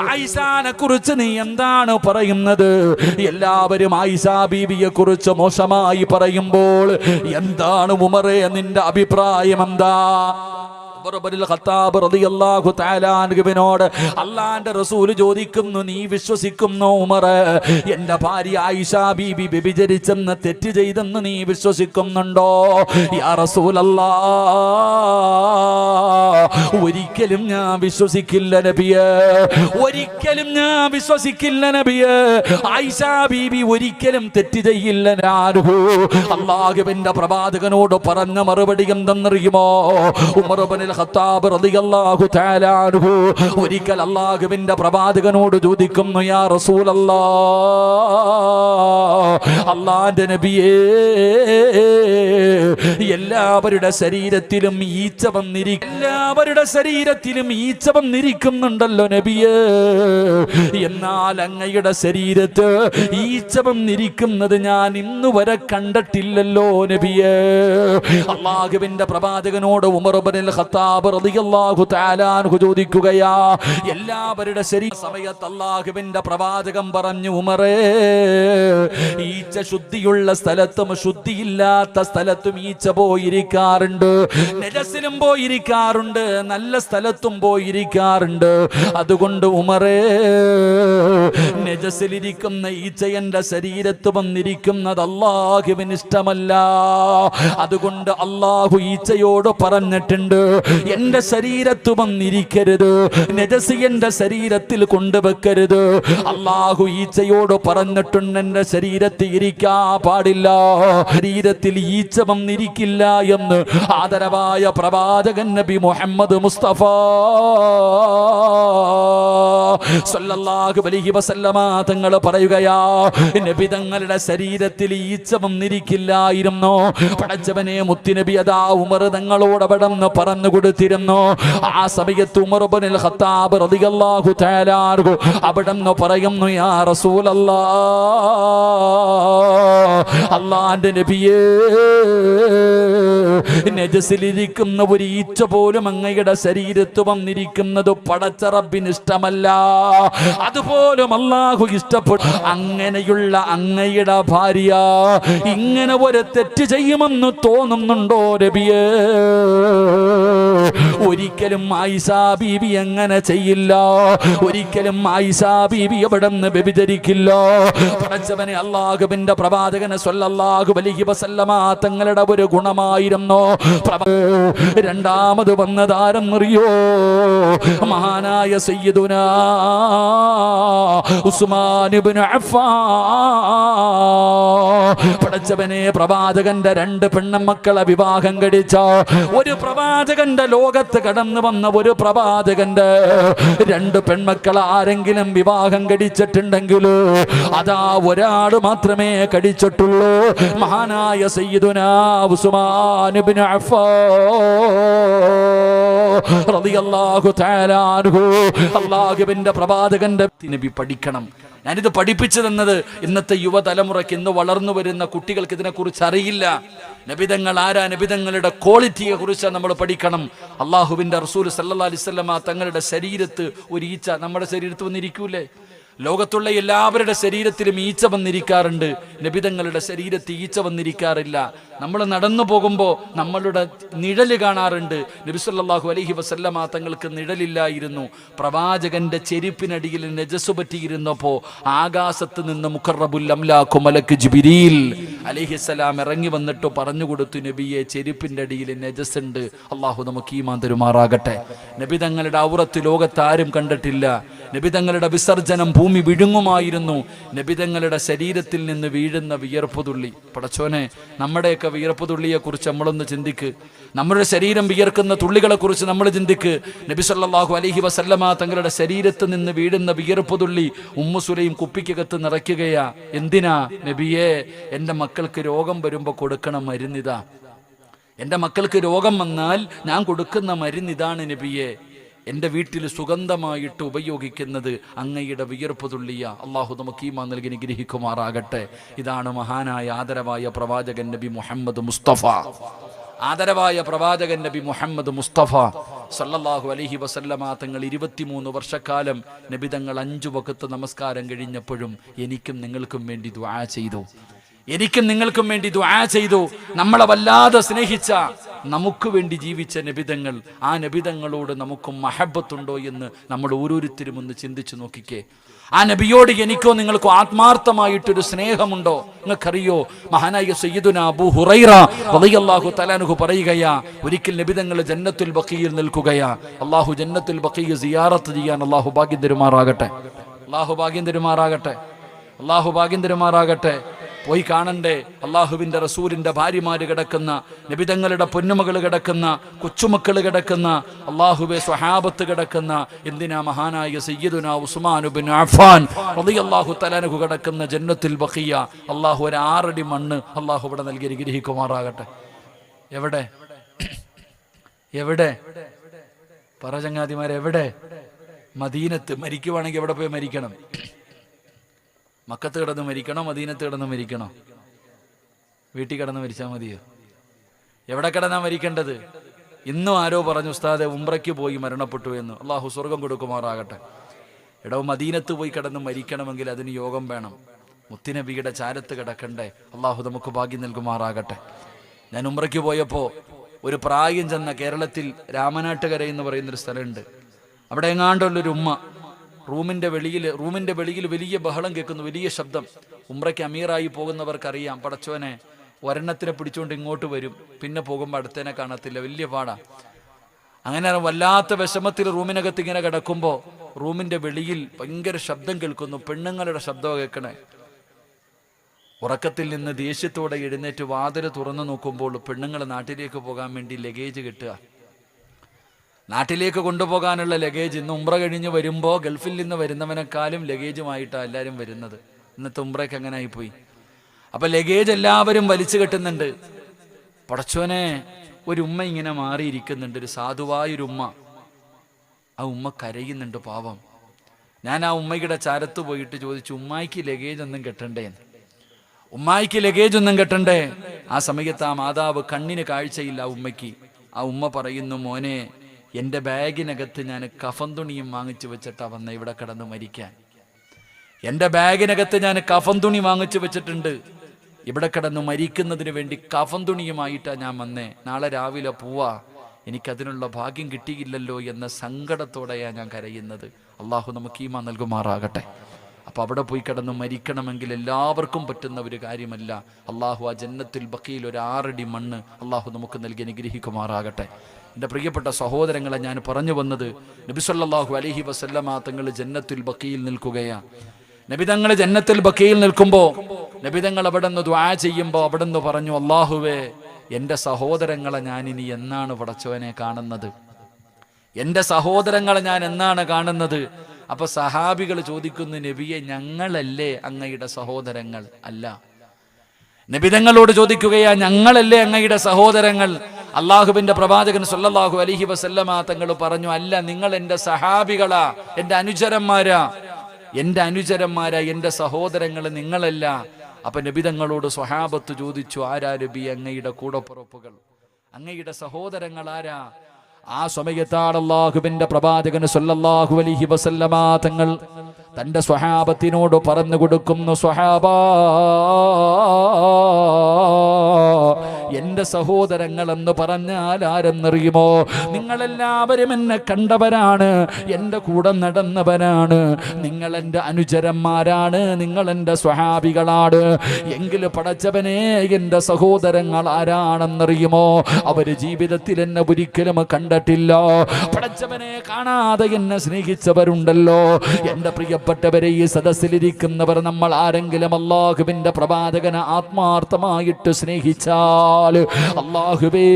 ആയിഷാനെ കുറിച്ച് നീ എന്താണ് പറയുന്നത്? എല്ലാവരും ആയിഷ ബീവിയെ കുറിച്ച് മോശമായി പറയുമ്പോൾ എന്താണ് ഉമറേ നിന്റെ അഭിപ്രായം? എന്താ? ോട് അള്ളാന്റെ റസൂല് ചോദിക്കുന്നു, നീ വിശ്വസിക്കുന്നു ഉമറ് എന്റെ ഭാര്യ ആയിഷ ബീബി വ്യഭിചരിച്ചെന്ന്, തെറ്റ് ചെയ്തെന്ന് നീ വിശ്വസിക്കുന്നുണ്ടോ? യാ റസൂലല്ലാഹ്, ഒരിക്കലും ഞാൻ വിശ്വസിക്കില്ല നബിയേ, ഒരിക്കലും ഞാൻ വിശ്വസിക്കില്ല നബിയേ. ആയിഷ ബീബി ഒരിക്കലും തെറ്റ് ചെയ്യില്ല. അല്ലാഹുവിന്റെ പ്രവാചകനോട് പറഞ്ഞ മറുപടി എന്തെന്നറിയുമോ? ഉമർ ഇബ്നുൽ ഖത്താബ് റളിയല്ലാഹു തആല അൻഹു ഒരിക്കൽ അല്ലാഹുവിന്റെ പ്രവാചകനോട് ചോദിക്കുന്നു, യാ റസൂലല്ലാഹ്, അല്ലാഹുവിന്റെ നബിയേ, എല്ലാവരുടെ ശരീരത്തിലും ഈച്ച വന്നിരിക്കുന്നുണ്ടല്ലോ നബിയേ, എന്നാൽ അങ്ങയുടെ ശരീരത്ത് ഈച്ച വന്നിരിക്കുന്നത് ഞാൻ ഇന്നുവരെ കണ്ടിട്ടില്ലല്ലോ നബിയേ. അല്ലാഹുവിന്റെ പ്രവാചകനോട് ഉമർ ഇബ്നുൽ ഖത്താബ് റളിയല്ലാഹു തആല അൻഹു ചോദിക്കുകയാ, എല്ലാവരുടെ സമയത്ത് അല്ലാഹുവിന്റെ പ്രവാചകൻ പറഞ്ഞു, ഉമറേ, ഈച്ച ശുദ്ധിയുള്ള സ്ഥലത്തും ശുദ്ധിയില്ലാത്ത സ്ഥലത്തും ഈച്ച പോയിരിക്കാറുണ്ട്, നജസിലും പോയിരിക്കാറുണ്ട്, നല്ല സ്ഥലത്തും പോയിരിക്കാറുണ്ട്. അതുകൊണ്ട് ഉമറേ, നജസിലിരിക്കുന്ന ഈച്ച എന്റെ ശരീരത്ത് വന്നിരിക്കുന്നത് അല്ലാഹുവിന് ഇഷ്ടമല്ല. അതുകൊണ്ട് അല്ലാഹു ഈച്ചയോട് പറഞ്ഞിട്ടുണ്ട്, എന്റെ ശരീരത്ത് വന്നിരിക്കരുത്, നജസ് എന്റെ ശരീരത്തിൽ കൊണ്ടുവെക്കരുത്. അല്ലാഹു ഈച്ചയോട് പറഞ്ഞിട്ടുണ്ട്, എന്റെ ശരീരത്തിൽ ഇരിക്കാ പാടില്ല, ശരീരത്തിൽ ഈച്ച വന്നിരിക്കില്ല എന്ന് ആദരവായ പ്രവാചകൻ നബി മുഹമ്മദ് മുസ്തഫ സല്ലല്ലാഹു അലൈഹി വസല്ലമ തങ്ങൾ പറയുകയാ, നബി തങ്ങളുടെ ശരീരത്തിൽ ഈച്ച വന്നിരിക്കില്ലായിരുന്നു. പടച്ചവനെ, മുത്തുനബി അതാ ഉമർ തങ്ങളോട് അവിടെന്ന് പറഞ്ഞു കൊടുത്തിരുന്നു. ആ സമയത്ത് ഉമർ ഇബ്നുൽ ഖത്താബ് റളിയല്ലാഹു തആല അൻഹു അവിടെന്ന് പറയുന്നു, യാ റസൂലല്ലാഹ്, അല്ലാഹുവിന്റെ നബിയേ, നജസിലിരിക്കുന്ന ഒരു ഈച്ച പോലും അങ്ങയുടെ ശരീരത്ത് വന്നിരിക്കുന്നത് പടച്ച റബ്ബിന് ഇഷ്ടമല്ല, അതുപോലും അല്ലാഹു ഇഷ്ടപ്പെട്ടു. അങ്ങനെയുള്ള അങ്ങയുടെ ഭാര്യ ഇങ്ങനെ ഒരു തെറ്റ് ചെയ്യുമെന്ന് തോന്നുന്നുണ്ടോ നബിയേ? ഒരിക്കലും ആയിഷ ബീബി അങ്ങനെ ചെയ്യില്ല, ഒരിക്കലും ആയിഷ ബീബി എവിടെ നിന്ന് വ്യഭിചരിക്കില്ല. പടച്ചവനെ, അല്ലാഹുവിന്റെ പ്രവാചകനെ സ്വല്ലല്ലാഹു അലൈഹി വസല്ലമ തങ്ങളുടെ ഒരു ഗുണമായിരുന്നു. രണ്ടാമത് വന്നതാരെന്നറിയോ? മഹാനായ സയ്യിദുനാ ഉസ്മാൻ ഇബ്നു അഫ്ഫാൻ. പടച്ചവനെ, പ്രവാചകന്റെ രണ്ട് പെണ്ണുമക്കളെ വിവാഹം കഴിച്ച ഒരു പ്രവാചകന്റെ ലോകത്ത് കടന്നു വന്ന ഒരു പ്രവാചകന്റെ രണ്ട് പെൺമക്കളെ ആരെങ്കിലും വിവാഹം കഴിച്ചിട്ടുണ്ടെങ്കിൽ അതാ ഒരാൾ മാത്രമേ കഴിച്ചിട്ടുള്ളൂ, മഹാനായ സയ്യിദുനാ ഉസ്മാൻ ഇബ്നു അഫ്ഫാൻ റളിയല്ലാഹു തആല അൻഹു. അല്ലാഹുവിന്റെ പ്രവാചകന്റെ നബി പഠിക്കണം. ഞാനിത് പഠിപ്പിച്ചു തന്നത് ഇന്നത്തെ യുവതലമുറയ്ക്ക്, ഇന്ന് വളർന്നു വരുന്ന കുട്ടികൾക്ക് ഇതിനെക്കുറിച്ച് അറിയില്ല. നബിതങ്ങൾ ആരാ, നബിതങ്ങളുടെ ക്വാളിറ്റിയെ കുറിച്ച് നമ്മൾ പഠിക്കണം. അള്ളാഹുവിൻ്റെ റസൂൽ സല്ലല്ലാഹു അലൈഹി വസല്ലമ തങ്ങളുടെ ശരീരത്ത് ഒരു ഈച്ച നമ്മുടെ ശരീരത്ത് വന്നിരിക്കൂലേ? ലോകത്തുള്ള എല്ലാവരുടെ ശരീരത്തിലും ഈച്ച വന്നിരിക്കാറുണ്ട്, നബിതങ്ങളുടെ ശരീരത്തിൽ ഈച്ച വന്നിരിക്കാറില്ല. നമ്മൾ നടന്നു പോകുമ്പോൾ നമ്മളുടെ നിഴല് കാണാറുണ്ട്. നബി സല്ലല്ലാഹു അലൈഹി വസല്ലമ തങ്ങൾക്ക് നിഴലില്ലായിരുന്നു. പ്രവാചകന്റെ ചെരുപ്പിനടിയിൽ നജസ് പറ്റിയിരുന്നപ്പോൾ ആകാശത്ത് നിന്ന് മുഖറബുൽ അംലാഖു മലക്ക് ജിബ്രീൽ അലൈഹിസ്സലാം ഇറങ്ങി വന്നിട്ട് പറഞ്ഞു കൊടുത്തു, നബിയെ ചെരുപ്പിന്റെ അടിയിൽ നജസ് ഉണ്ട്. അള്ളാഹു നമുക്ക് ഈമാൻ തരുമാറാകട്ടെ. നബിതങ്ങളുടെ ഔറത്ത് ലോകത്ത് ആരും കണ്ടിട്ടില്ല. നബിതങ്ങളുടെ വിസർജനം ഭൂമി വിഴുങ്ങുമായിരുന്നു. നബിതങ്ങളുടെ ശരീരത്തിൽ നിന്ന് വീഴുന്ന വിയർപ്പുതുള്ളി, പടച്ചോനെ നമ്മുടെയൊക്കെ വിയർപ്പുതുള്ളിയെ കുറിച്ച് നമ്മളൊന്ന് ചിന്തിക്ക്. നമ്മുടെ ശരീരം വിയർക്കുന്ന തുള്ളികളെ കുറിച്ച് നമ്മൾ ചിന്തിക്ക്. നബി സല്ലല്ലാഹു അലൈഹി വസല്ലമ തങ്ങളുടെ ശരീരത്തിൽ നിന്ന് വീഴുന്ന വിയർപ്പുതുള്ളി ഉമ്മു സുലൈം കുപ്പിക്കകത്ത് നിറയ്ക്കുകയാ. എന്തിനാ? നബിയെ, എൻ്റെ മക്കൾക്ക് രോഗം വരുമ്പോൾ കൊടുക്കണ മരുന്നിതാ. എൻ്റെ മക്കൾക്ക് രോഗം വന്നാൽ ഞാൻ കൊടുക്കുന്ന മരുന്നിതാണ് നബിയെ. എൻ്റെ വീട്ടിൽ സുഗന്ധമായിട്ട് ഉപയോഗിക്കുന്നത് അങ്ങയുടെ വിയർപ്പ് തുള്ളിയ. അള്ളാഹു നമുക്ക് ഈമാൻ നൽകി അനുഗ്രഹിക്കുമാറാകട്ടെ. ഇതാണ് മഹാനായ ആദരവായ പ്രവാചകൻ നബി മുഹമ്മദ് മുസ്തഫ. ആദരവായ പ്രവാചകൻ നബി മുഹമ്മദ് മുസ്തഫ സല്ലല്ലാഹു അലൈഹി വസല്ലമ തങ്ങൾ 23 വർഷക്കാലം നബിതങ്ങൾ 5 വഖത്ത് നമസ്കാരം കഴിഞ്ഞപ്പോഴും എനിക്കും നിങ്ങൾക്കും വേണ്ടി ദുആ ചെയ്തു. എനിക്കും നിങ്ങൾക്കും വേണ്ടി ദുആ ചെയ്തു. നമ്മളെ വല്ലാതെ സ്നേഹിച്ച, നമുക്ക് വേണ്ടി ജീവിച്ച നബിതങ്ങൾ, ആ നബിതങ്ങളോട് നമുക്കും മഹബത്തുണ്ടോ എന്ന് നമ്മൾ ഓരോരുത്തരും ഒന്ന് ചിന്തിച്ചു നോക്കിക്കേ. ആ നബിയോട് എനിക്കോ നിങ്ങൾക്കോ ആത്മാർത്ഥമായിട്ടൊരു സ്നേഹമുണ്ടോ? നിങ്ങൾക്കറിയോ, മഹാനായ സയ്യിദുനാ അബൂ ഹുറൈറ റളിയല്ലാഹു തആല അൻഹു പറയുകയാ, ഒരിക്കൽ നബിതങ്ങൾ ജന്നത്തുൽ ബഖീയിൽ നിൽക്കുകയാ. അല്ലാഹു ജന്നത്തുൽ ബഖീ സിയാറത്ത് ചെയ്യാൻ അല്ലാഹു ഭാഗ്യം തരുമാറാകട്ടെ. അല്ലാഹു ഭാഗ്യം തരുമാറാകട്ടെ. അല്ലാഹു ഭാഗ്യം തരുമാറാകട്ടെ. പോയി കാണണ്ടേ? അള്ളാഹുവിൻ്റെ റസൂലിൻ്റെ ഭാര്യമാര് കിടക്കുന്ന, നബിതങ്ങളുടെ പൊന്നുമകൾ കിടക്കുന്ന, കൊച്ചുമക്കൾ കിടക്കുന്ന, അള്ളാഹുവെ സ്വഹാബത്ത് കിടക്കുന്ന, എന്തിനാ മഹാനായ സയ്യിദുനാ ഉസ്മാൻ ഇബ്നു അഫ്ഫാൻ റളിയല്ലാഹു തആല അൻഹു കിടക്കുന്ന ജന്നത്തുൽ ബഖിയ. അള്ളാഹു ഒരു 6 അടി മണ്ണ് അള്ളാഹു ഇവിടെ നൽകി അനുഗ്രഹിക്കുമാറാകട്ടെ. എവിടെ എവിടെ പറ ചങ്ങാതിമാരെ, എവിടെ? മദീനത്ത്. മരിക്കുവാണെങ്കിൽ എവിടെ പോയി മരിക്കണം? മക്കത്ത് കിടന്ന് മരിക്കണോ, മദീനത്ത് കിടന്ന് മരിക്കണോ? വീട്ടിൽ കിടന്ന് മരിച്ചാൽ മതിയോ? എവിടെ കിടന്നാ മരിക്കേണ്ടത്? ഇന്നും ആരോ പറഞ്ഞു, ഉസ്താദെ ഉംറയ്ക്ക് പോയി മരണപ്പെട്ടു എന്ന്. അള്ളാഹു സ്വർഗം കൊടുക്കുമാറാകട്ടെ. എടോ, മദീനത്ത് പോയി കിടന്ന് മരിക്കണമെങ്കിൽ അതിന് യോഗം വേണം. മുത്തുനബിയുടെ ചാരത്ത് കിടക്കണ്ടേ? അള്ളാഹു നമുക്ക് ഭാഗ്യം നൽകുമാറാകട്ടെ. ഞാൻ ഉംറയ്ക്ക് പോയപ്പോൾ ഒരു പ്രായം ചെന്ന കേരളത്തിൽ രാമനാട്ടുകര എന്ന് പറയുന്നൊരു സ്ഥലമുണ്ട്. അവിടെ എങ്ങാണ്ടുള്ളൊരു ഉമ്മ റൂമിന്റെ വെളിയിൽ വലിയ ബഹളം കേൾക്കുന്നു, വലിയ ശബ്ദം. ഉംറയ്ക്ക് അമീറായി പോകുന്നവർക്കറിയാം, പടച്ചോനെ ഒരെണ്ണത്തിനെ പിടിച്ചുകൊണ്ട് ഇങ്ങോട്ട് വരും, പിന്നെ പോകുമ്പോൾ അടുത്തേനെ കാണത്തില്ല, വലിയ പാടാ. അങ്ങനെ വല്ലാത്ത വിഷമത്തിൽ റൂമിനകത്ത് ഇങ്ങനെ കിടക്കുമ്പോൾ റൂമിന്റെ വെളിയിൽ ഭയങ്കര ശബ്ദം കേൾക്കുന്നു, പെണ്ണുങ്ങളുടെ ശബ്ദം കേൾക്കണേ. ഉറക്കത്തിൽ നിന്ന് ദേഷ്യത്തോടെ എഴുന്നേറ്റ് വാതിൽ തുറന്നു നോക്കുമ്പോൾ പെണ്ണുങ്ങൾ നാട്ടിലേക്ക് പോകാൻ വേണ്ടി ലഗേജ് കിട്ടുക. നാട്ടിലേക്ക് കൊണ്ടുപോകാനുള്ള ലഗേജ്. ഇന്ന് ഉംറ കഴിഞ്ഞ് വരുമ്പോൾ ഗൾഫിൽ നിന്ന് വരുന്നവനെക്കാളും ലഗേജുമായിട്ടാണ് എല്ലാവരും വരുന്നത്. ഇന്നത്തെ ഉംറയ്ക്ക് അങ്ങനെ ആയിപ്പോയി. അപ്പം ലഗേജ് എല്ലാവരും വലിച്ചു കെട്ടുന്നുണ്ട്. പടച്ചോനെ, ഒരു ഉമ്മ ഇങ്ങനെ മാറിയിരിക്കുന്നുണ്ട്, ഒരു സാധുവായൊരു ഉമ്മ. ആ ഉമ്മ കരയുന്നുണ്ട്, പാവം. ഞാൻ ആ ഉമ്മയുടെ ചാരത്ത് പോയിട്ട് ചോദിച്ചു, ഉമ്മായിക്ക് ലഗേജ് ഒന്നും കെട്ടണ്ടേ? ഉമ്മായിക്ക് ലഗേജ് ഒന്നും കെട്ടണ്ടേ? ആ സമയത്ത് ആ മാതാവ്, കണ്ണിന് കാഴ്ചയില്ല ആ ഉമ്മയ്ക്ക്. ആ ഉമ്മ പറയുന്നു, മോനെ, എൻ്റെ ബാഗിനകത്ത് ഞാൻ കഫൻ തുണിയും വാങ്ങിച്ചു വെച്ചിട്ടാ വന്ന ഇവിടെ കിടന്ന് മരിക്കാൻ. എൻ്റെ ബാഗിനകത്ത് ഞാൻ കഫൻ തുണി വാങ്ങിച്ചു വെച്ചിട്ടുണ്ട്. ഇവിടെ കിടന്ന് മരിക്കുന്നതിന് വേണ്ടി കഫൻ തുണിയുമായിട്ടാണ് ഞാൻ വന്നേ. നാളെ രാവിലെ പോവാ. എനിക്കതിനുള്ള ഭാഗ്യം കിട്ടിയില്ലല്ലോ എന്ന സങ്കടത്തോടെയാണ് ഞാൻ കരയുന്നത്. അള്ളാഹു നമുക്ക് ഈമാൻ നൽകുമാറാകട്ടെ. അപ്പോൾ അവിടെ പോയി കിടന്ന് മരിക്കണമെങ്കിൽ എല്ലാവർക്കും പറ്റുന്ന ഒരു കാര്യമല്ല. അള്ളാഹു ആ ജന്നത്തുൽ ബഖീൽ ഒരു 6 അടി മണ്ണ് അള്ളാഹു നമുക്ക് നൽകി അനുഗ്രഹിക്കുമാറാകട്ടെ. എൻ്റെ പ്രിയപ്പെട്ട സഹോദരങ്ങളെ, ഞാൻ പറഞ്ഞു വന്നത്, നബി സല്ലല്ലാഹു അലൈഹി വസല്ലമ തങ്ങൾ ജന്നത്തുൽ ബഖീൽ നിൽക്കുകയാണ്. നബി തങ്ങൾ ജന്നത്തുൽ ബഖീൽ നിൽക്കുമ്പോൾ നബി തങ്ങൾ അവിടെ നിന്ന് ദുആ ചെയ്യുമ്പോൾ അവിടെ നിന്ന് പറഞ്ഞു, അള്ളാഹുവേ, എൻ്റെ സഹോദരങ്ങളെ ഞാൻ ഇനി എന്നാണ് പടച്ചവനെ കാണുന്നത്? എൻ്റെ സഹോദരങ്ങളെ ഞാൻ എന്നാണ് കാണുന്നത്? അപ്പൊ സഹാബികൾ ചോദിക്കുന്നു, നബിയെ, ഞങ്ങളല്ലേ അങ്ങയുടെ സഹോദരങ്ങൾ? അല്ല. നബിതങ്ങളോട് ചോദിക്കുകയാ, ഞങ്ങളല്ലേ അങ്ങയുടെ സഹോദരങ്ങൾ? അള്ളാഹുവിന്റെ പ്രവാചകൻ സല്ലല്ലാഹു അലൈഹി വസല്ലമ തങ്ങൾ പറഞ്ഞു, അല്ല, നിങ്ങൾ എൻ്റെ സഹാബികളാ, എൻ്റെ അനുചരന്മാരാ, എൻ്റെ സഹോദരങ്ങൾ നിങ്ങളല്ല. അപ്പൊ നബിതങ്ങളോട് സ്വഹാബത്ത് ചോദിച്ചു, ആരാ നബി അങ്ങയുടെ കൂടപ്പുറപ്പുകൾ, അങ്ങയുടെ സഹോദരങ്ങൾ ആരാ? ആ സമയത്താണ് അല്ലാഹുവിന്റെ പ്രവാചകൻ സല്ലല്ലാഹു അലൈഹി വസല്ലമ തങ്ങൾ തൻ്റെ സ്വഹാബത്തിനോട് പറഞ്ഞു കൊടുക്കുന്നു, സ്വഹാബാ, എൻ്റെ സഹോദരങ്ങളെന്ന് പറഞ്ഞാൽ ആരെന്നറിയുമോ? നിങ്ങളെല്ലാവരും എന്നെ കണ്ടവരാണ്, എൻ്റെ കൂടെ നടന്നവരാണ്, നിങ്ങൾ എൻ്റെ അനുചരന്മാരാണ്, നിങ്ങൾ എൻ്റെ സ്വഹാബികളാണ്. എങ്കിൽ പടച്ചവനെ, എൻ്റെ സഹോദരങ്ങൾ ആരാണെന്നറിയുമോ? അവർ ജീവിതത്തിൽ എന്നെ ഒരിക്കലും കണ്ടിട്ടില്ല. പടച്ചവനെ, കാണാതെ എന്നെ സ്നേഹിച്ചവരുണ്ടല്ലോ. എൻ്റെ പ്രിയപ്പെട്ടവരെ, ഈ സദസ്സിലിരിക്കുന്നവർ നമ്മൾ ആരെങ്കിലും അല്ലാഹുവിൻ്റെ പ്രവാചകനെ ആത്മാർത്ഥമായിട്ട് സ്നേഹിച്ചാൽ, അല്ലാഹുവേ,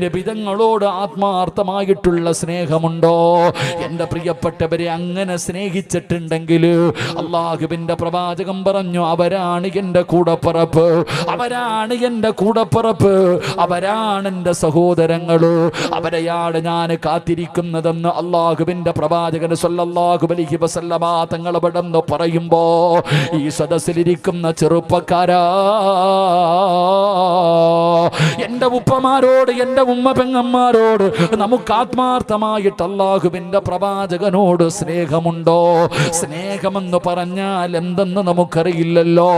നബിതങ്ങളോട് ആത്മാർത്ഥമായിട്ടുള്ള സ്നേഹമുണ്ടോ? എൻ്റെ പ്രിയപ്പെട്ടവരെ, അങ്ങനെ സ്നേഹിച്ചിട്ടുണ്ടെങ്കിൽ അല്ലാഹുവിൻ്റെ പ്രവാചകൻ പറഞ്ഞു, അവരാണ് എൻ്റെ കൂടപ്പിറപ്പ്, അവരാണ് എൻ്റെ കൂടപ്പിറപ്പ്, അവരാണ് എൻ്റെ സഹോദരങ്ങൾ, അവരെയാണ് ഞാൻ കാത്തിരിക്കുന്നതെന്ന് അല്ലാഹുവിൻ്റെ പ്രവാചകൻ സ്വല്ലല്ലാഹു അലൈഹി വസല്ലമ തങ്ങൾ അവിടെന്ന് പറയുമ്പോ, ഈ സദസ്സിലിരിക്കുന്ന ചെറുപ്പക്കാരാ, എൻ്റെ ഉപ്പമാരോട്, എൻ്റെ ഉമ്മ പെങ്ങന്മാരോട് നമുക്ക് ആത്മാർത്ഥമായിട്ട് അല്ലാഹുവിൻ്റെ പ്രവാചകനോട് സ്നേഹമുണ്ടോ? സ്നേഹമെന്ന് പറഞ്ഞാൽ എന്തെന്ന് നമുക്കറിയില്ലല്ലോ.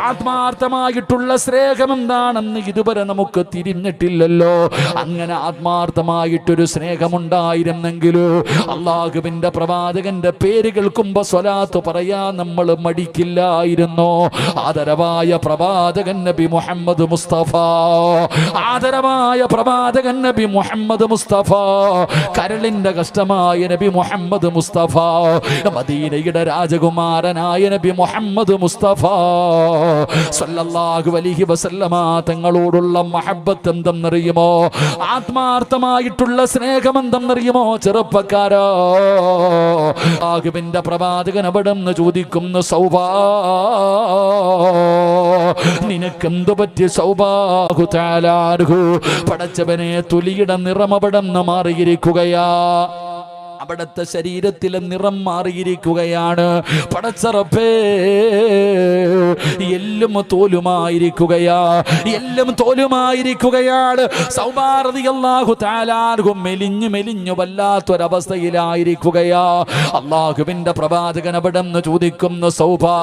ആത്മാർത്ഥമായിട്ടുള്ള സ്നേഹം എന്താണെന്ന് ഇതുവരെ നമുക്ക് തിരിഞ്ഞിട്ടില്ലല്ലോ. അങ്ങനെ ആത്മാർത്ഥമായിട്ടൊരു സ്നേഹമുണ്ടായിരുന്നെങ്കിൽ അല്ലാഹുവിൻ്റെ പ്രവാചകന്റെ പേര് കേൾക്കുമ്പോ സ്വലാത്ത് പറയാൻ നമ്മൾ മടിക്കില്ലായിരുന്നു. ആദരവായ പ്രവാചകൻ നബി മുഹമ്മദ് മുസ്തഫ, ആദരവായ പ്രവാചകൻ നബി മുഹമ്മദ് മുസ്തഫ, കരളിന്റെ കഷ്ടമായ നബി മുഹമ്മദ് മുസ്തഫ, മദീനയുടെ രാജകുമാരനായ നബി മുഹമ്മദ് മുസ്തഫ സല്ലല്ലാഹു അലൈഹി വസല്ലമ തങ്ങളോടുള്ള മഹബ്ബത്ത് എന്തെന്നറിയുമോ? ആത്മാർത്ഥമായിട്ടുള്ള സ്നേഹം എന്തെന്നറിയുമോ? ചെറുപ്പക്കാരാ, ആഹുവിന്റെ പ്രവാചകൻ അവിടെന്ന് ചോദിക്കുന്നു, സൗബാ, നിനക്കെന്തു പറ്റി സൗബാഹു തആലാഹു? പടച്ചവനെ, തുലിയുടെ നിറം അവിടെന്ന് മാറിയിരിക്കുകയാ, അവിടുത്തെ ശരീരത്തിലെ നിറം മാറിയിരിക്കുകയാണ്. പടച്ചറപ്പേ, എല്ലും തോലുമായിരിക്കുകയാ, എല്ലും തോലുമായിരിക്കുകയാണ്. സൗബാ റളിയല്ലാഹു തആല അൻഹു മെലിഞ്ഞു മെലിഞ്ഞു വല്ലാത്തൊരവസ്ഥയിലായിരിക്കുകയാ. അല്ലാഹുവിന്റെ പ്രവാചകൻ അവിടെന്ന് ചോദിക്കുന്നു, സൗബാ,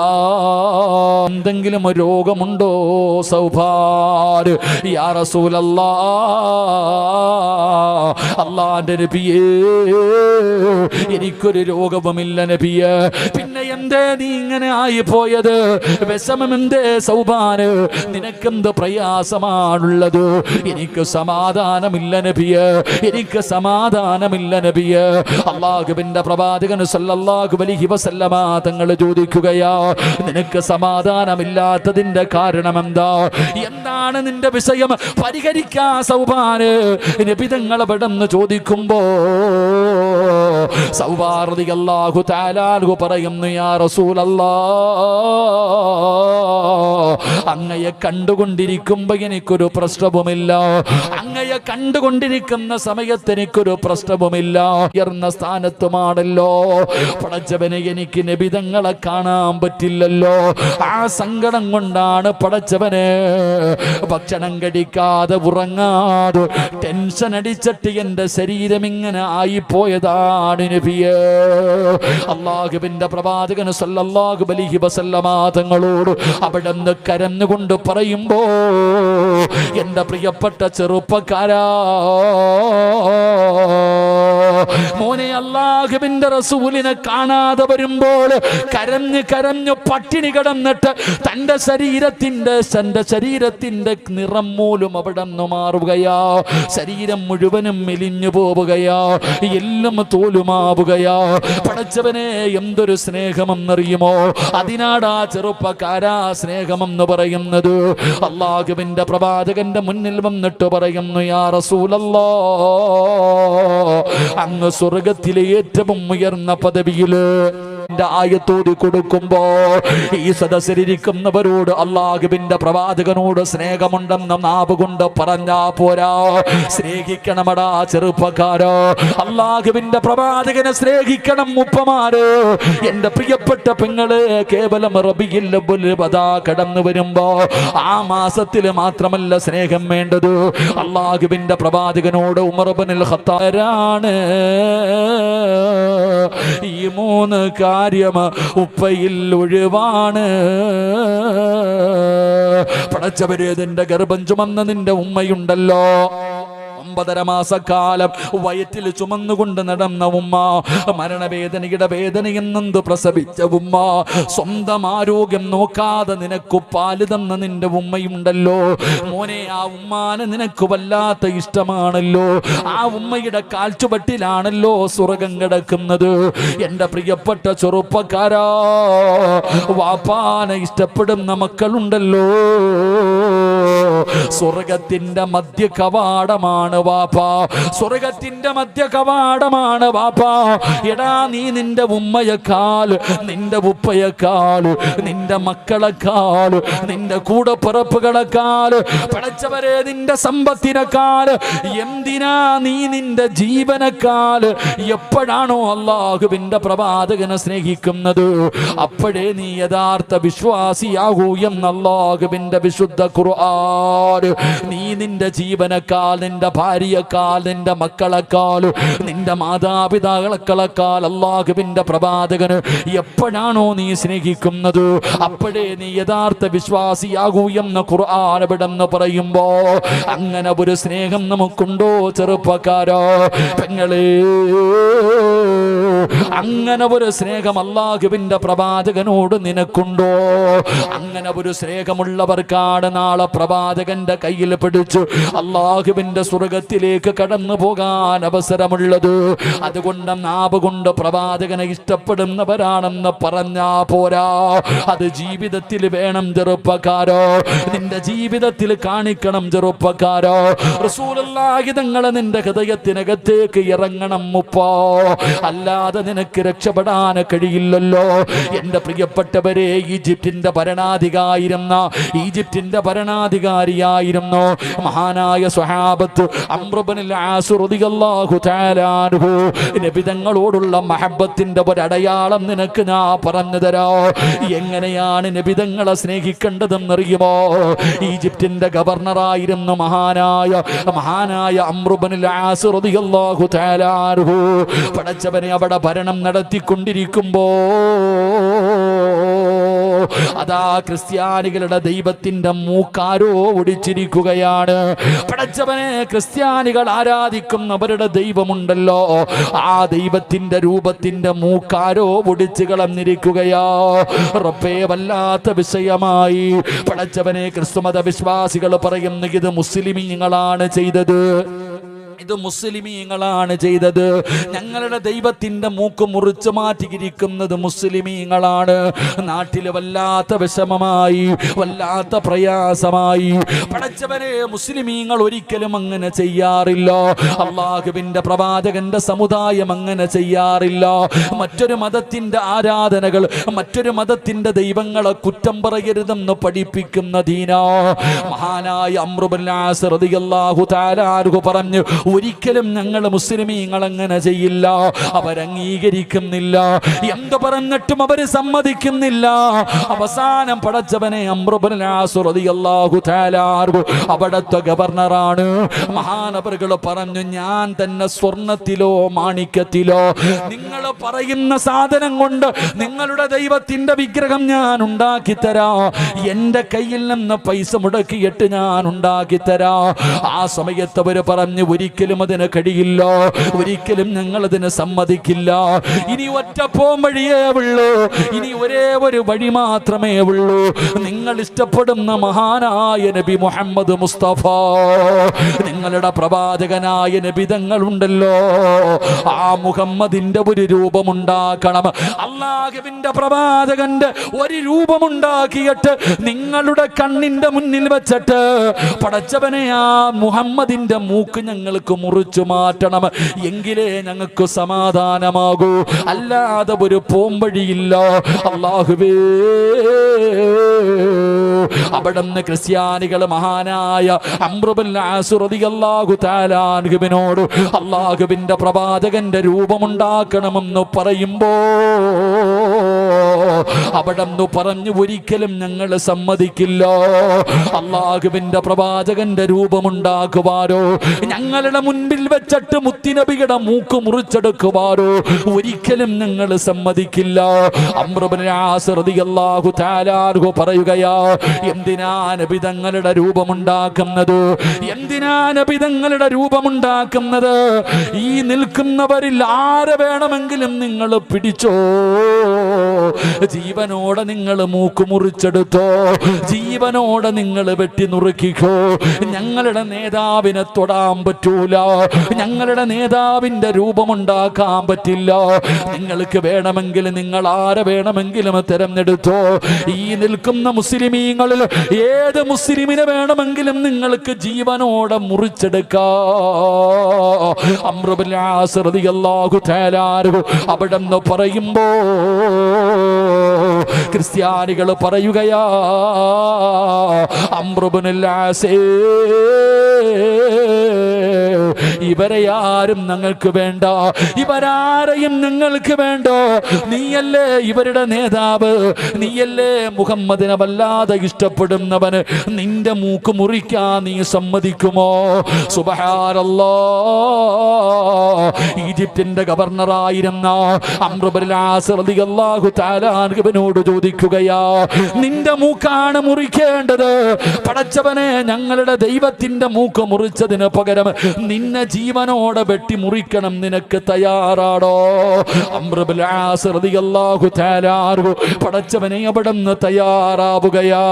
എന്തെങ്കിലും രോഗമുണ്ടോ സൗബാ? യാ റസൂലല്ലാഹ്, അല്ലാഹുവിന്റെ നബിയേ, എനിക്കൊരു രോഗവുമില്ല നബിയെ. പിന്നെ എന്തേ നീ ഇങ്ങനെ ആയി പോയത്? വിഷമം എന്തേ സൗബാന്? നിനക്കെന്ത് പ്രയാസമാണുള്ളത്? എനിക്ക് സമാധാനമില്ല നബിയെ, എനിക്ക് സമാധാനമില്ല നബിയെ. അല്ലാഹുവിന്റെ പ്രവാചകൻ സല്ലല്ലാഹു അലൈഹി വസല്ലമ തങ്ങൾ ചോദിക്കുകയാ, നിനക്ക് സമാധാനമില്ലാത്തതിന്റെ കാരണം എന്താ? എന്താണ് നിന്റെ വിഷയം? പരിഹരിക്കാ സൗബാന്. നബി തങ്ങൾ അവിടെന്ന് ചോദിക്കുമ്പോ സൗബാ റളിയല്ലാഹു തആല അൻഹു പറയുന്നു, യാ റസൂലല്ലാഹ്, അങ്ങയെ കണ്ടുകൊണ്ടിരിക്കുമ്പോ എനിക്കൊരു പ്രശ്നവുമില്ല, അങ്ങയെ കണ്ടുകൊണ്ടിരിക്കുന്ന സമയത്ത് എനിക്കൊരു പ്രശ്നവുമില്ല. ഉയർന്ന സ്ഥാനത്തുമാണല്ലോ പടച്ചവനെ, എനിക്ക് നബിതങ്ങളെ കാണാൻ പറ്റില്ലല്ലോ. ആ സങ്കടം കൊണ്ടാണ് പടച്ചവനെ ഭക്ഷണം കഴിക്കാതെ ഉറങ്ങാതെ ടെൻഷൻ അടിച്ചിട്ട് എൻ്റെ ശരീരം ഇങ്ങനെ ആയിപ്പോയതാണ് നബിയേ. അല്ലാഹുവിന്റെ പ്രവാചകൻ സല്ലല്ലാഹു അലൈഹി വസല്ലമ തങ്ങളോട് അവിടുന്ന് കരഞ്ഞുകൊണ്ട് പറയുമ്പോ, എൻ്റെ പ്രിയപ്പെട്ട ചെറുപ്പക്കാരാ, മോനെ, അല്ലാഹുവിന്റെ റസൂലിനെ കാണാതെ വരുമ്പോൾ കരഞ്ഞ് കരഞ്ഞു പട്ടിണി കിടന്നിട്ട് തൻ്റെ ശരീരത്തിന്റെ നിറം മൂലം അവിടെ നിന്ന് മാറുകയാ, ശരീരം മുഴുവനും മെലിഞ്ഞു പോവുകയാ, എല്ലാം തോലുമാവുകയാ. പടച്ചവനെ, എന്തൊരു സ്നേഹമെന്നറിയുമോ? അതിനാടാ ചെറുപ്പക്കാരാ സ്നേഹമെന്ന് പറയുന്നത്. അല്ലാഹുവിന്റെ പ്രവാചകന്റെ മുന്നിൽ വന്നിട്ട് പറയുന്നു, യാ റസൂലല്ലാഹ്, അങ്ങ് സ്വർഗത്തിലെ ഏറ്റവും ഉയർന്ന പദവിയില് ആയത്തോടി കൊടുക്കുമ്പോ ഈ സദസ്സിലിരിക്കുന്നവരോട് അല്ലാഹുവിന്റെ പ്രവാചകനോട് സ്നേഹമുണ്ടെന്ന് നാവ് കൊണ്ട് പറഞ്ഞാ പോരാ. സ്നേഹിക്കണമടാ ചെറുപ്പക്കാരോ, അല്ലാഹുവിന്റെ പ്രവാചകനെ സ്നേഹിക്കണം ഉപ്പമാര്. എന്റെ പ്രിയപ്പെട്ട പെങ്ങള്, കേവലം റബീഉൽ അവ്വൽ വദാ കടന്നു വരുമ്പോ ആ മാസത്തിൽ മാത്രമല്ല സ്നേഹം വേണ്ടത്. അല്ലാഹുവിന്റെ പ്രവാചകനോട് ഉമർ ഇബ്നുൽ ഖത്താബാണ് ഈ 3 കാര്യം ഉപ്പയിൽ ഒഴിവാണ്. പടച്ചവരെ, നിന്റെ ഗർഭം ചുമന്ന നിന്റെ ഉമ്മയുണ്ടല്ലോ, 9.5 മാസക്കാലം വയറ്റിൽ ചുമന്നുകൊണ്ട് നടന്ന ഉമ്മ, മരണവേദനയുടെ വേദനയെന്നു പ്രസവിച്ച ഉമ്മ, സ്വന്തം ആരോഗ്യം നോക്കാതെ നിനക്ക് പാല് തന്ന നിന്റെ ഉമ്മയുണ്ടല്ലോ മോനെ, ആ ഉമ്മാനെ നിനക്ക് വല്ലാത്ത ഇഷ്ടമാണല്ലോ. ആ ഉമ്മയുടെ കാൽച്ചുവട്ടിലാണല്ലോ സ്വർഗം കിടക്കുന്നത്. എൻ്റെ പ്രിയപ്പെട്ട ചെറുപ്പക്കാരാ, വാപ്പാനെ ഇഷ്ടപ്പെടുന്ന മക്കളുണ്ടല്ലോ, സ്വർഗത്തിന്റെ മധ്യ കവാടമാണ് വാപ്പാ, സ്വർഗത്തിന്റെ മധ്യ കവാടമാണ് വാപ്പാ. എടാ, നീ നിന്റെ ഉമ്മയെക്കാൾ, നിന്റെ ഉപ്പയെക്കാൾ, നിന്റെ മക്കളെക്കാൾ, നിന്റെ കൂടപ്പിറപ്പുകളെക്കാൾ, പടച്ചവരെ നിന്റെ സമ്പത്തിനേക്കാൾ, എന്തിനാ നീ നിന്റെ ജീവനേക്കാൾ എപ്പോഴാണോ അല്ലാഹുവിന്റെ പ്രവാചകനെ സ്നേഹിക്കുന്നത് അപ്പോഴേ നീ യഥാർത്ഥ വിശ്വാസിയാകൂ എന്ന് അല്ലാഹുവിന്റെ വിശുദ്ധ ഖുർആൻ. നീ നിന്റെ ജീവനേക്കാൾ, നിന്റെ ഭാര്യയെക്കാൾ, നിന്റെ മക്കളെക്കാൾ, നിന്റെ മാതാപിതാക്കളെക്കാൾ അല്ലാഹുവിന്റെ പ്രവാചകന് എപ്പോഴാണോ നീ സ്നേഹിക്കുന്നത് അപ്പോഴേ നീ യഥാർത്ഥ വിശ്വാസിയാകൂ എന്ന് ഖുർആൻ ഇവിടെന്ന് പറയുമ്പോ, അങ്ങനെ ഒരു സ്നേഹം നമുക്കുണ്ടോ ചെറുപ്പക്കാരോ, പെങ്ങളെ? അങ്ങനെ ഒരു സ്നേഹം അല്ലാഹുവിന്റെ പ്രവാചകനോട് നിനക്കുണ്ടോ? അങ്ങനെ ഒരു സ്നേഹമുള്ളവർക്കാണ് നാളെ പ്രവാചകന്റെ കയ്യിൽ പിടിച്ചു അല്ലാഹുവിന്റെ സ്വർഗത്തിലേക്ക് കടന്നു പോകാൻ അവസരമുള്ളത്. അതുകൊണ്ട് നാവ് കൊണ്ട് പ്രവാചകനെ ഇഷ്ടപ്പെടുന്നവരാണെന്ന് പറഞ്ഞാ പോരാ, അത് ജീവിതത്തിൽ വേണം ചെറുപ്പക്കാരോ, നിന്റെ ജീവിതത്തിൽ കാണിക്കണം ചെറുപ്പക്കാരോ. റസൂലുള്ളാഹി തങ്ങളെ നിന്റെ ഹൃദയത്തിനകത്തേക്ക് ഇറങ്ങണം മുപ്പോ, അല്ലാതെ നിനക്ക് രക്ഷപ്പെടാൻ കഴിയില്ലല്ലോ. എൻ്റെ പ്രിയപ്പെട്ടവരെ, ഈജിപ്തിന്റെ ഭരണാധികാരിയായിരുന്നു മഹാനായ സ്വഹാബത്ത് അംർ ഇബ്നുൽ ആസ് റളിയല്ലാഹു തആല അൻഹു. നബി തങ്ങളോടുള്ള മഹബ്ബത്തിന്റെ ഒരു അടയാളം നിനക്ക് ഞാൻ പറഞ്ഞു തരാം. എങ്ങനെയാണ് നബി തങ്ങളെ സ്നേഹിക്കേണ്ടതെന്നറിയുമോ? ഈജിപ്തിന്റെ ഗവർണറായിരുന്നു മഹാനായ അംർ ഇബ്നുൽ ആസ് റളിയല്ലാഹു തആല അൻഹു. പടച്ചവനെ, അവിടെ ഭരണം നടത്തിക്കൊണ്ടിരിക്കുമ്പോ അതാ ക്രിസ്ത്യാനികളുടെ ദൈവത്തിന്റെ മൂക്കാരോ ഒടിച്ചിരിക്കുകയാണ്. പടച്ചവനെ, ക്രിസ്ത്യാനികൾ ആരാധിക്കുന്നവരുടെ ദൈവമുണ്ടല്ലോ, ആ ദൈവത്തിന്റെ രൂപത്തിന്റെ മൂക്കാരോ ഒടിച്ചു കളഞ്ഞിരിക്കുകയാ. റബ്ബേ, വല്ലാത്ത വിഷയമായി. പടച്ചവനെ, ക്രിസ്തുമത വിശ്വാസികൾ പറയുന്നു, ഇത് മുസ്ലിമീങ്ങളാണ് ചെയ്തത്, ഇത് മുസ്ലിമീങ്ങളാണ് ചെയ്തത്. ഞങ്ങളുടെ ദൈവത്തിന്റെ മൂക്ക് മുറിച്ചു മാറ്റിയിരിക്കുന്നത് മുസ്ലിമീങ്ങളാണ്. നാട്ടിൽ വല്ലാത്ത വിഷമമായി, വല്ലാത്ത പ്രയാസമായി. പടച്ചവനെ, മുസ്ലിമീങ്ങൾ ഒരിക്കലും അങ്ങനെ ചെയ്യാറില്ല. അല്ലാഹുവിന്റെ പ്രവാചകന്റെ സമുദായം അങ്ങനെ ചെയ്യാറില്ല. മറ്റൊരു മതത്തിന്റെ ആരാധനകൾ, മറ്റൊരു മതത്തിന്റെ ദൈവങ്ങളെ കുറ്റം പറയരുതെന്ന് പഠിപ്പിക്കുന്ന ദീനാ. മഹാനായ അംർ ഇബ്നുൽ ആസ് റളിയല്ലാഹു തആല അൻഹു പറഞ്ഞു, ഒരിക്കലും ഞങ്ങൾ മുസ്ലിമീങ്ങൾ അങ്ങനെ ചെയ്യില്ല. അവരംഗീകരിക്കുന്നില്ല, എന്ത് പറഞ്ഞിട്ടും അവര് സമ്മതിക്കുന്നില്ല. അവസാനം പടച്ചവനെ, അംർ ഇബ്നുൽ ആസ് റളിയല്ലാഹു തആല അൻഹു അവിടുത്തെ ഗവർണറാണ്. മഹാനവറുകൾ പറഞ്ഞു, ഞാൻ തന്നെ സ്വർണത്തിലോ മാണിക്യത്തിലോ നിങ്ങൾ പറയുന്ന സാധനം കൊണ്ട് നിങ്ങളുടെ ദൈവത്തിന്റെ വിഗ്രഹം ഞാൻ ഉണ്ടാക്കി തരാം. എന്റെ കയ്യിൽ നിന്ന് പൈസ മുടക്കിയിട്ട് ഞാൻ ഉണ്ടാക്കി തരാം. ആ സമയത്ത് അവര് പറഞ്ഞു, ഒരിക്കലും അതിന് കഴിയില്ല, ഒരിക്കലും ഞങ്ങൾ അതിന് സമ്മതിക്കില്ല. ഇനി ഒറ്റ പോംവഴിയേ ഉള്ളൂ, ഇനി ഒരേ ഒരു വഴി മാത്രമേ ഉള്ളൂ. നിങ്ങൾ ഇഷ്ടപ്പെടുന്ന മഹാനായ നബി മുഹമ്മദ് മുസ്തഫ, നിങ്ങളുടെ പ്രവാചകനായ നബി തങ്ങളുണ്ടല്ലോ, ആ മുഹമ്മദിന്റെ ഒരു രൂപമുണ്ടാക്കണം. അല്ലാഹുവിന്റെ പ്രവാചകന്റെ ഒരു രൂപമുണ്ടാക്കിയിട്ട് നിങ്ങളുടെ കണ്ണിന്റെ മുന്നിൽ വെച്ചിട്ട്, പടച്ചവനെ, ആ മുഹമ്മദിന്റെ മൂക്ക് ഞങ്ങൾക്ക് മുറിച്ചു മാറ്റണം, എങ്കിലേ ഞങ്ങൾക്ക് സമാധാനമാകൂ. അല്ലാതെ ഒരു പോംവഴിയില്ല. അല്ലാഹുവേ, അവിടുന്ന് ക്രിസ്ത്യാനികൾ മഹാനായ അംർ ഇബ്നുൽ ആസ് റളിയല്ലാഹു തആല അൻഹുവിനോട് അല്ലാഹുവിന്റെ പ്രവാചകന്റെ രൂപമുണ്ടാക്കണമെന്ന് പറയുമ്പോ അവിടുന്ന് പറഞ്ഞു, ഒരിക്കലും ഞങ്ങൾ സമ്മതിക്കില്ല. അല്ലാഹുവിന്റെ പ്രവാചകന്റെ രൂപമുണ്ടാക്കുവാനോ ഞങ്ങളുടെ നിങ്ങളുടെ മുൻപിൽ വെച്ചിട്ട് മുത്തുനബിയുടെ മൂക്ക് മുറിച്ചെടുക്കുവാറോ ഒരിക്കലും ഞങ്ങൾ സമ്മതിക്കില്ല. അംർ ഇബ്നു ആസ് റളിയല്ലാഹു തആല അൻഹു പറയുകയാ, എന്തിനാ നബി തങ്ങളുടെ രൂപമുണ്ടാക്കുന്നത്? എന്തിനാ നബി തങ്ങളുടെ രൂപമുണ്ടാക്കുന്നത്? ഈ നിൽക്കുന്നവരിൽ ആരെ വേണമെങ്കിലും നിങ്ങൾ പിടിച്ചോ, ജീവനോടെ നിങ്ങൾ മൂക്ക് മുറിച്ചെടുത്തോ, ജീവനോടെ നിങ്ങൾ വെട്ടി നുറുക്കിക്കോ. ഞങ്ങളുടെ നേതാവിനെ തൊടാൻ പറ്റൂല, ഞങ്ങളുടെ നേതാവിന്റെ രൂപമുണ്ടാക്കാൻ പറ്റില്ല. നിങ്ങൾക്ക് വേണമെങ്കിൽ നിങ്ങൾ ആരെ വേണമെങ്കിലും തെരഞ്ഞെടുത്തോ. ഈ നിൽക്കുന്ന മുസ്ലിമീങ്ങളിൽ ഏത് മുസ്ലിമിനെ വേണമെങ്കിലും നിങ്ങൾക്ക് ജീവനോടെ മുറിച്ചെടുക്കാം. അംർ ഇബ്നു ആസ് റളിയല്ലാഹു തആല അൻഹു അവിടെന്ന് പറയുമ്പോ ക്രിസ്ത്യാനികൾ പറയുകയാ, അംർ ഇബ്നു ആസ് ഇവരെ ആരും ഞങ്ങൾക്ക് വേണ്ട, ഇവരാരെയും ഞങ്ങൾക്ക് വേണ്ട. നീയല്ലേ ഇവരുടെ നേതാവ്, നീയല്ലേ മുഹമ്മദിനെ വല്ലാതെ ഇഷ്ടപ്പെടുന്നവന്, നിന്റെ മൂക്ക് മുറിക്കാൻ നീ സമ്മതിക്കുമോ? സുബ്ഹാനല്ലാഹ്. ഈജിപ്തിന്റെ ഗവർണറായിരുന്ന അംർ ഇബ്നു ആസ് റളിയല്ലാഹു തആല അൻഹുവിനോട് ചോദിക്കുകയാ, നിന്റെ മൂക്കാണ് മുറിക്കേണ്ടത്, പടച്ചവനെ ഞങ്ങളുടെ ദൈവത്തിന്റെ മൂക്ക് മുറിച്ചതിന് പകരം നിന്നെ ജീവനോടെ വെട്ടി മുറിക്കണം, നിനക്ക് തയ്യാറാണോ? അംർ ഇബ്നു ആസ് റളിയല്ലാഹു തആല അൻഹു പടച്ചവനെ അവിടുന്ന് തയ്യാറാവുകയാ,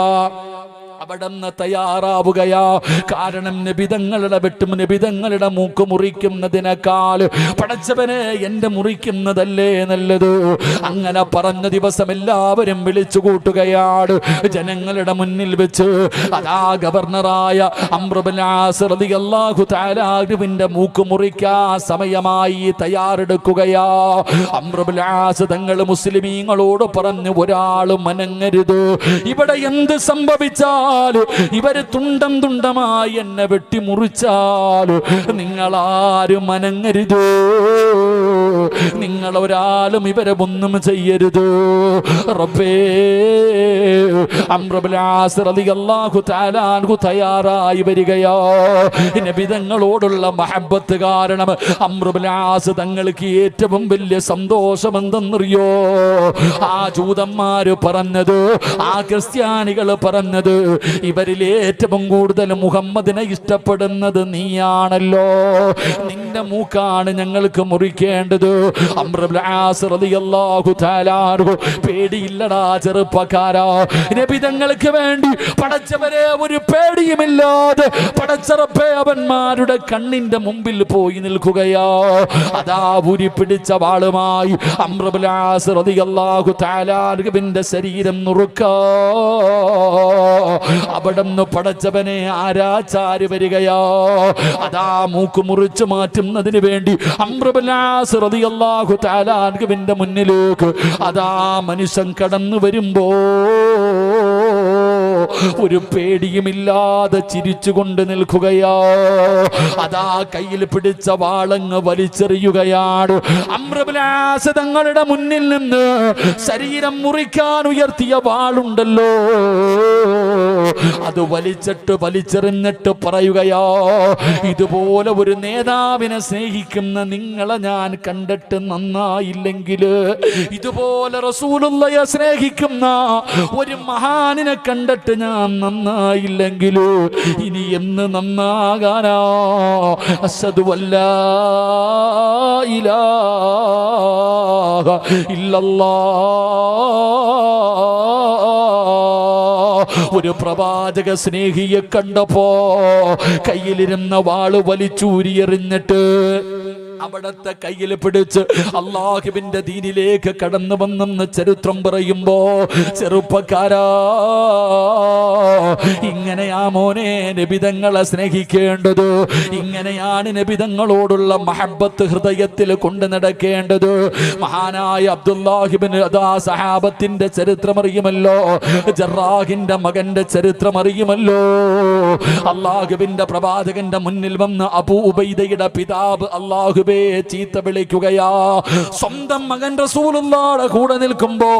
അവിടുന്ന് തയ്യാറാവുകയാ. കാരണം നബിതങ്ങളുടെ വെട്ടും നബിതങ്ങളുടെ മൂക്ക് മുറിക്കുന്നതിനേക്കാൾ പടച്ചവനെ എന്റെ മുറിക്കുന്നതല്ലേ നല്ലത്. അങ്ങനെ പറഞ്ഞ ദിവസം എല്ലാവരും വിളിച്ചു കൂട്ടുകയാണ്. ജനങ്ങളുടെ മുന്നിൽ വെച്ച് അതാ ഗവർണറായ അംർ ഇബ്നു ആസ് റളിയല്ലാഹു തആല അൻഹുവിന്റെ മൂക്ക് മുറിക്കാൻ സമയമായി തയ്യാറെടുക്കുകയാ. അംർ ഇബ്നു ആസ് തങ്ങൾ മുസ്ലിമീങ്ങളോട് പറഞ്ഞു, ഒരാളും മനങ്ങരുത്, ഇവിടെ എന്ത് സംഭവിച്ചാൽ ഇവര് തുണ്ടം തുണ്ടമായി എന്നെ വെട്ടി മുറിച്ചാല് നിങ്ങളാരും മനങ്ങരുത്, നിങ്ങൾ ഒരാളും ഇവരെ ഒന്നും ചെയ്യരുത്. റബ്ബേ, അംർ ഇബ്നു ആസ് റളിയല്ലാഹു തആല അൻഹു തയ്യാറായി വരികയോ. നബി തങ്ങളോടുള്ള മഹബ്ബത്ത് കാരണം അംർ ഇബ്നു ആസ് തങ്ങൾക്ക് ഏറ്റവും വലിയ സന്തോഷം എന്തെന്നറിയോ? ആ ജൂതന്മാര് പറഞ്ഞത്, ആ ക്രിസ്ത്യാനികൾ പറഞ്ഞത്, ഇവരിൽ ഏറ്റവും കൂടുതൽ മുഹമ്മദിനെ ഇഷ്ടപ്പെടുന്നത് നീയാണല്ലോ, നിന്റെ മൂക്കാണ് ഞങ്ങൾക്ക് മുറിക്കേണ്ടത്. അംർ ഇബ്നു ആസ് റളിയല്ലാഹു തആല അൻഹു പേടിയില്ലടാ ചെറുപ്പക്കാരാ, നബി തങ്ങൾക്ക് വേണ്ടി പടച്ചവരെ ഒരു പേടിയുമില്ലാതെ പടച്ചറപ്പേ അവന്മാരുടെ കണ്ണിന്റെ മുമ്പിൽ പോയി നിൽക്കുകയാ. അതാ ഊരി പിടിച്ച വാളുമായി അംർ ഇബ്നു ആസ് റളിയല്ലാഹു തആല അൻഹുവിന്റെ ശരീരം നുറുക്കാ. അവിടുന്ന് പടച്ചവനെ ആരാച്ചാര് വരികയോ. അതാ മൂക്ക് മുറിച്ചു മാറ്റുന്നതിന് വേണ്ടി അംർ ഇബ്നു ആസ് റളിയല്ലാഹു തആല അൻഹുവിന്റെ മുന്നിലേക്ക് അതാ മനുഷ്യൻ കടന്നു വരുമ്പോ ഒരു പേടിയുമില്ലാതെ ചിരിച്ചുകൊണ്ട് നിൽക്കുകയോ. അതാ കയ്യിൽ പിടിച്ച വാളങ്ങ് വലിച്ചെറിയുകയാണ്. അംർ ഇബ്നു ആസ് തങ്ങളുടെ മുന്നിൽ നിന്ന് ശരീരം മുറിക്കാൻ ഉയർത്തിയ വാളുണ്ടല്ലോ, അത് വലിച്ചെറിഞ്ഞിട്ട് പറയുകയോ, ഇതുപോലെ ഒരു നേതാവിനെ സ്നേഹിക്കുന്ന നിങ്ങളെ ഞാൻ കണ്ടിട്ട് നന്നായില്ലെങ്കിൽ, ഇതുപോലെ റസൂലുള്ളാഹിയെ സ്നേഹിക്കുന്ന ഒരു മഹാനിനെ കണ്ടിട്ട് ഞാൻ നന്നായില്ലെങ്കിൽ ഇനി എന്ന് നന്നാകാനാ? അശ്ഹദു അല്ലാ ഇലാഹ ഇല്ലല്ലാഹ്. ഒരു പ്രവാചക സ്നേഹിയെ കണ്ടപ്പോ കയ്യിലിരുന്ന വാള് വലിച്ചൂരിയെറിഞ്ഞിട്ട് അവിടത്തെ കയ്യിൽ പിടിച്ച് അല്ലാഹുവിന്റെ ദീനിലേക്ക് കടന്നു വന്നെന്ന് ചരിത്രം പറയുമ്പോ, ചെറുപ്പക്കാരാ, ഇങ്ങനെയാ മോനെ നബിതങ്ങളെ സ്നേഹിക്കേണ്ടത്, ഇങ്ങനെയാണ് നബിതങ്ങളോടുള്ള മഹബ്ബത്ത് ഹൃദയത്തിൽ കൊണ്ടു നടക്കേണ്ടത്. മഹാനായ അബ്ദുല്ലാഹിബ്നു അതാ സഹാബത്തിന്റെ ചരിത്രം അറിയുമല്ലോ, ജറാഹിന്റെ മകന്റെ ചരിത്രം അറിയുമല്ലോ. അല്ലാഹുവിന്റെ പ്രവാചകന്റെ മുന്നിൽ വന്ന് അബൂ ഉബൈദയുടെ പിതാവ് അല്ലാഹുവേ റബ്ബേ ചീത്ത വിളിക്കുകയാ. സ്വന്തം മകൻ റസൂലുള്ളാഹിയുടെ കൂടെ നിൽക്കുമ്പോ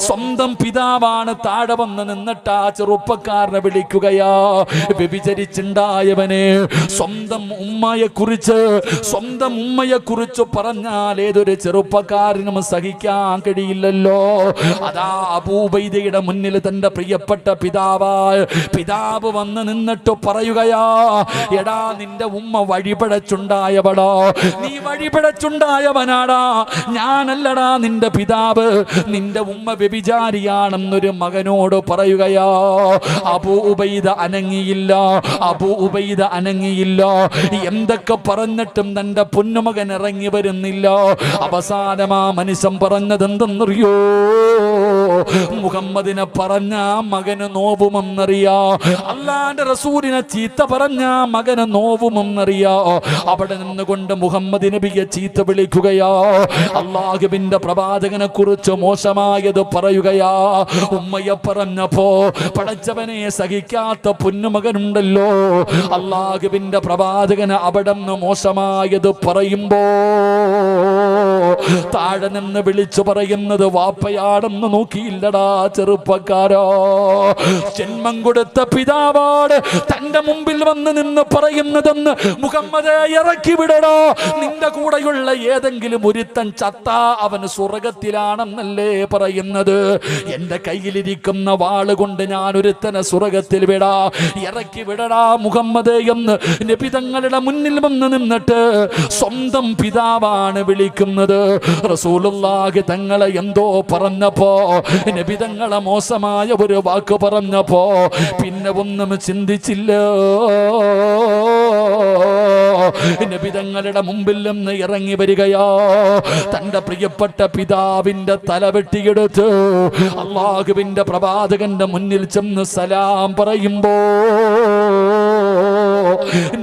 സ്വന്തം പിതാവാണ് താഴെ വന്ന് നിന്നിട്ട് ആ ചെറുപ്പക്കാരനെ വിളിക്കുകയാ. വ്യഭിചരിച്ചുണ്ടായവനെ സ്വന്തം ഉമ്മയെ കുറിച്ച് പറഞ്ഞാൽ ഏതൊരു ചെറുപ്പക്കാരനും സഹിക്കാൻ കഴിയില്ലല്ലോ. അതാ അബൂ ഉബൈദയുടെ മുന്നിൽ തന്റെ പ്രിയപ്പെട്ട പിതാവ് വന്ന് നിന്നിട്ട് പറയുകയാ, എടാ നിന്റെ ഉമ്മ വഴിപിഴച്ചുണ്ടായവളോ, നീ വഴിപിഴച്ചുണ്ടായവനാടാ, ഞാനല്ലടാ നിന്റെ പിതാവ്, നിന്റെ ഉമ്മ വ്യഭിചാരിയാണെന്നൊരു മകനോട് പറയുകയാ. അബൂ ഉബൈദ അനങ്ങിയില്ല. എന്തൊക്കെ പറഞ്ഞിട്ടും തന്റെ പൊന്നുമകൻ ഇറങ്ങി വരുന്നില്ല. അവസാനം ആ മനുഷ്യൻ പറഞ്ഞത് എന്തെന്നറിയോ? മുഹമ്മദിനെ പറഞ്ഞ മകന് നോവുമെന്നറിയാ, അല്ലാന്റെ റസൂലിനെ ചീത്ത പറഞ്ഞ മകന് നോവുമെന്നറിയാ. അവിടെ നിന്നുകൊണ്ട് മുഹമ്മദ് നബിയെ ചീത്ത വിളിക്കുകയാ. അല്ലാഹുവിന്റെ പ്രവാചകനെ കുറിച്ച് മോശമായത് പറയുകയാ. ഉമ്മയെ പറഞ്ഞപ്പോ പടച്ചവനെ സഹിക്കാത്ത പൊന്നുമകനുണ്ടല്ലോ. അല്ലാഹുവിന്റെ പ്രവാചകന് അവിടെ നിന്ന് മോശമായത് പറയുമ്പോ താഴെ നിന്ന് വിളിച്ചു പറയുന്നത് വാപ്പയാണെന്ന് നോക്കിയില്ലടാ ചെറുപ്പക്കാരോ. ജന്മം കൊടുത്ത പിതാവാണ് തന്റെ മുമ്പിൽ വന്ന് നിന്ന് പറയുന്നതെന്ന് മുഹമ്മദേ ഇറക്കി വിടടോ. നിന്റെ കൂടെയുള്ള ഏതെങ്കിലും ഒരുത്തൻ ചത്താ അവന് സ്വർഗത്തിലാണെന്നല്ലേ പറയുന്നത്. എന്റെ കയ്യിലിരിക്കുന്ന വാളുകൊണ്ട് ഞാൻ ഒരുത്തനെ സ്വർഗത്തിൽ വിടാ, ഇറക്കി വിടടാ മുഹമ്മദേ എന്ന് നബി തങ്ങളുടെ മുന്നിൽ വന്ന് നിന്നിട്ട് സ്വന്തം പിതാവാണ് വിളിക്കുന്നത്. റസൂലുള്ളാഹി തങ്ങളെ എന്തോ പറഞ്ഞപ്പോ, നബി തങ്ങളെ മോശമായ ഒരു വാക്ക് പറഞ്ഞപ്പോ പിന്നെ ഒന്നും ചിന്തിച്ചില്ല. നബി തങ്ങളുടെ മുമ്പിൽ നിന്ന് ഇറങ്ങി വരികയോ. തന്റെ പ്രിയപ്പെട്ട പിതാവിന്റെ തല വെട്ടിയെടുത്ത് അല്ലാഹുവിന്റെ പ്രവാചകന്റെ മുന്നിൽ ചെന്ന് സലാം പറയുമ്പോ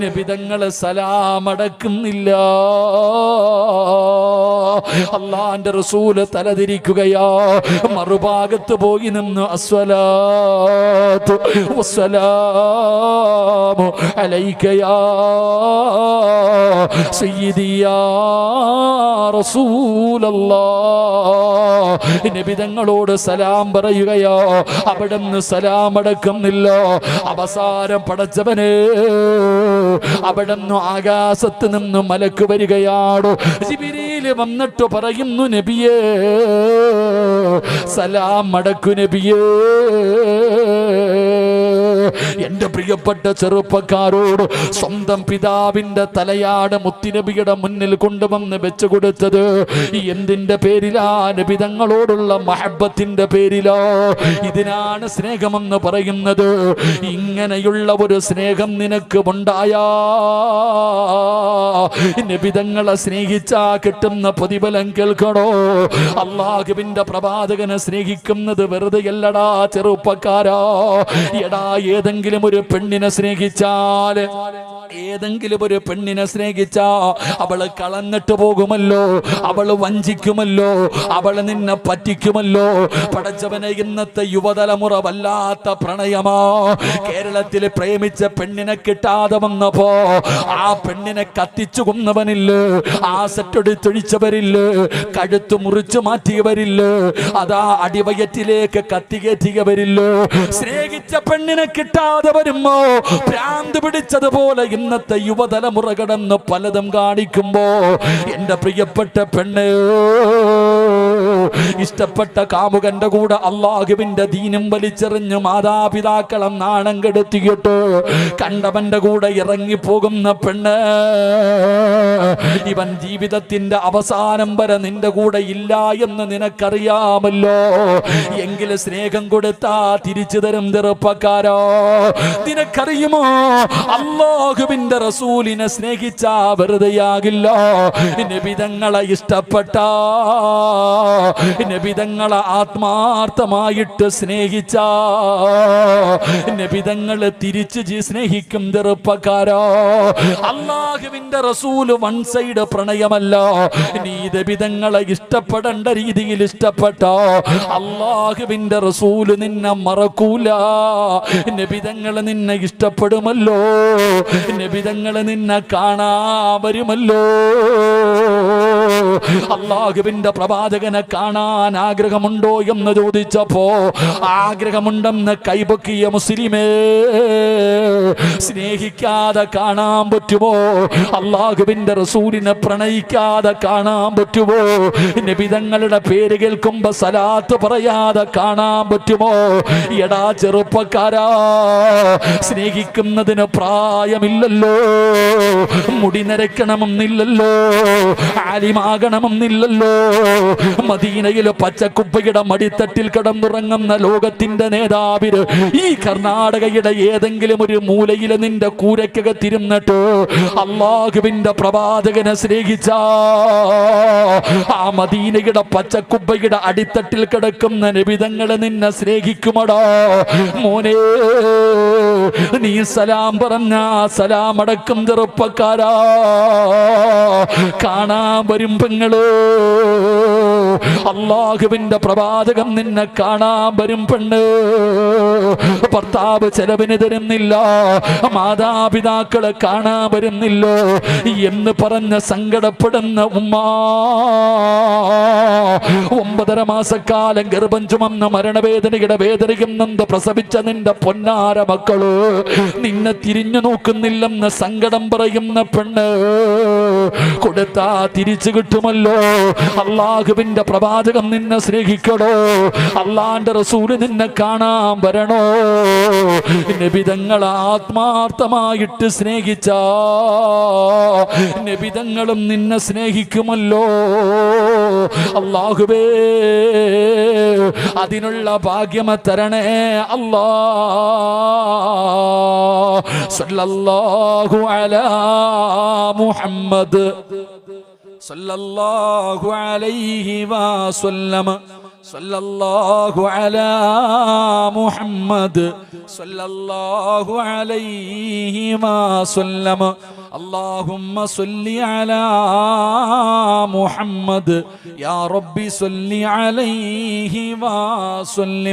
നബി തങ്ങളെ സലാം അടക്കുന്നില്ല. അല്ലാഹുവിന്റെ റസൂല് തലതിരിക്കുകയോ. മറുഭാഗത്ത് പോയി നിന്ന് അസ്സലാത്തു വസ്സലാമു അലൈക യാ സയ്യിദി യാ റസൂലല്ലാഹ്. നബി തങ്ങളോട് സലാം പറയുകയോ. അവിടെ നിന്ന് സലാം അടക്കുന്നില്ല. അവസാനം പടച്ചവനെ അവിടെ നിന്ന് ആകാശത്ത് നിന്ന് മലക്ക് വരികയാണ്. ജിബ്രീൽ വന്നിട്ട് പറയുന്നു, നബിയേ സലാം അടക്കു നബിയേ. എന്റെ പ്രിയപ്പെട്ട ചെറുപ്പക്കാരോട് സ്വന്തം പിതാവിന്റെ തലയാട് മുത്തുനബിയുടെ മുന്നിൽ കൊണ്ടുവന്ന് വെച്ചു കൊടുത്തത് എന്തിന്റെ പേരിലാ? നബി തങ്ങളോടുള്ള മഹബത്തിന്റെ പേരിലോ? ഇതിനാണ് സ്നേഹമെന്ന് പറയുന്നത്. ഇങ്ങനെയുള്ള ഒരു സ്നേഹം നിനക്ക് ഉണ്ടായാ നബി തങ്ങളെ സ്നേഹിച്ചാ കിട്ടുന്ന പ്രതിഫലം കേൾക്കണോ? അല്ലാഹുവിന്റെ പ്രവാചകനെ സ്നേഹിക്കുന്നത് വെറുതെയല്ലടാ ചെറുപ്പക്കാരാ. എടാ ഏതെങ്കിലും ഒരു പെണ്ണിനെ സ്നേഹിച്ചാ അവള് കളഞ്ഞിട്ട് പോകുമല്ലോ, അവള് വഞ്ചിക്കുമല്ലോ, അവള് നിന്നെ പറ്റിക്കുമല്ലോ. പടച്ചവനെ ഇന്നത്തെ യുവതലമുറ വല്ലാത്ത പ്രണയമാ. കേരളത്തിൽ പ്രേമിച്ച പെണ്ണിനെ കിട്ടാതെ വന്നപ്പോ ആ പെണ്ണിനെ കത്തിച്ചു കൊന്നവനില്ല, ആസറ്റൊടിച്ചൊഴിച്ചവരില്ല, കഴുത്ത് മുറിച്ചു മാറ്റിയവരില്ല, അതാ അടിവയറ്റിലേക്ക് കത്തികേറ്റിയവരില്ല. സ്നേഹിച്ച പെണ്ണിനെ കിട്ടാതെ വരുമ്പോ ഭ്രാന്ത് പിടിച്ചതുപോലെ ഇന്നത്തെ യുവതലമുറ കടന്ന് പലതും കാണിക്കുമ്പോ എന്റെ പ്രിയപ്പെട്ട പെണ്ണ് ഇഷ്ടപ്പെട്ട കാമുകന്റെ കൂടെ അല്ലാഹുവിന്റെ ദീനും വലിച്ചെറിഞ്ഞ് മാതാപിതാക്കളെ നാണം കെടുത്തിയിട്ട് കണ്ടവന്റെ കൂടെ ഇറങ്ങിപ്പോകുന്ന പെണ്ണ്, ഇവൻ ജീവിതത്തിന്റെ അവസാനം വരെ നിന്റെ കൂടെ ഇല്ല എന്ന് നിനക്കറിയാമല്ലോ. എങ്കിൽ സ്നേഹം കൊടുത്താ തിരിച്ചു തരും ചെറുപ്പക്കാരോ. നിനക്കറിയുമോ അല്ലാഹുവിന്റെ റസൂലിനെ സ്നേഹിച്ചാ വെറുതെയാകില്ല. നബി തങ്ങളെ ഇഷ്ടപ്പെട്ട, നബി തങ്ങളെ ആത്മാർത്ഥമായിട്ട് സ്നേഹിച്ച, നബി തങ്ങളെ തിരിച്ച് സ്നേഹിക്കും ചെറുപ്പക്കാരോ. അല്ലാഹുവിന്റെ റസൂല് വൺ സൈഡ് പ്രണയമല്ല. നീ നബി തങ്ങളെ ഇഷ്ടപ്പെടേണ്ട രീതിയിൽ ഇഷ്ടപ്പെട്ടോ അല്ലാഹുവിന്റെ റസൂല് നിന്നെ മറക്കൂല. നബി തങ്ങള് നിന്നെ ഇഷ്ടപ്പെടുമല്ലോ, നബി തങ്ങള് നിന്നെ കാണാൻ വരുമല്ലോ. അള്ളാഹുവിന്റെ പ്രവാചകനെ കാണാൻ ആഗ്രഹമുണ്ടോ എന്ന് ചോദിച്ചപ്പോ ആഗ്രഹമുണ്ടെന്ന് കൈപൊക്കിയ മുസ്ലിമേ, സ്നേഹിക്കാതെ കാണാൻ പറ്റുമോ? അള്ളാഹുവിന്റെ റസൂലിനെ പ്രണയിക്കാതെ കാണാൻ പറ്റുമോ? നബിതങ്ങളുടെ പേര് കേൾക്കുമ്പോ സലാത്ത് പറയാതെ കാണാൻ പറ്റുമോ? എടാ ചെറുപ്പക്കാരാ, സ്നേഹിക്കുന്നതിന് പ്രായമില്ലല്ലോ, മുടി നരയ്ക്കണമെന്നില്ലല്ലോ, ആലിമാകണമെന്നില്ലല്ലോ. മദീനയിലെ പച്ചക്കുപ്പയുടെ മടിത്തട്ടിൽ കിടന്നുറങ്ങുന്ന ലോകത്തിന്റെ നേതാവിന് ഈ കർണാടകയുടെ ഏതെങ്കിലും ഒരു മൂലയിലെ നിന്റെ കൂരക്കകത്തിരുന്നിട്ട് അള്ളാഹുവിന്റെ പ്രവാചകനെ സ്നേഹിച്ച ആ മദീനയുടെ പച്ചക്കുപ്പയുടെ അടിത്തട്ടിൽ കിടക്കുന്ന നബിതങ്ങളെ നിന്നെ സ്നേഹിക്കുമടാ മോനെ. നീ സലാം പറഞ്ഞ സലാം അടക്കം ചെറുപ്പക്കാരാ കാണാൻ വരും പെങ്ങള്. അള്ളാഹുവിന്റെ പ്രവാചകം നിന്നെ കാണാൻ വരും പെണ്ണ്. ഭർത്താവ് ചെലവിന് തരുന്നില്ല, മാതാപിതാക്കളെ കാണാൻ വരുന്നില്ലോ എന്ന് പറഞ്ഞ് സങ്കടപ്പെടുന്ന ഉമ്മ, 9.5 മാസക്കാലം ഗർഭം ചുമന്ന മരണവേദനയുടെ വേദനയും നൊന്ത് പ്രസവിച്ച നിന്റെ പൊന്നാര മക്കള് നിന്നെ തിരിഞ്ഞു നോക്കുന്നില്ലെന്ന് സങ്കടം പറയുന്ന പെണ്ണ്, കൊടുത്താ തിരിച്ചു കിട്ടുമല്ലോ. അള്ളാഹുവിന്റെ പ്രവാചകം നിന്നെ സ്നേഹിക്കണോ? അള്ളാന്റെ റസൂല് നിന്നെ കാണാൻ വരണോ? നബിതങ്ങളെ ആത്മാർത്ഥമായിട്ട് സ്നേഹിച്ച നബിതങ്ങളും നിന്നെ സ്നേഹിക്കുമല്ലോ. അല്ലാഹുവേ, അതിനുള്ള ഭാഗ്യം തരണേ അല്ലാ. സല്ലല്ലാഹു അലാ മുഹമ്മദ് സല്ലല്ലാഹു അലൈഹി വസല്ലം. സല്ലല്ലാഹു അലാ മുഹമ്മദ് സല്ലല്ലാഹു അലൈഹി വസല്ലം. اللهم صل على محمد يا ربي صل عليه وسلم.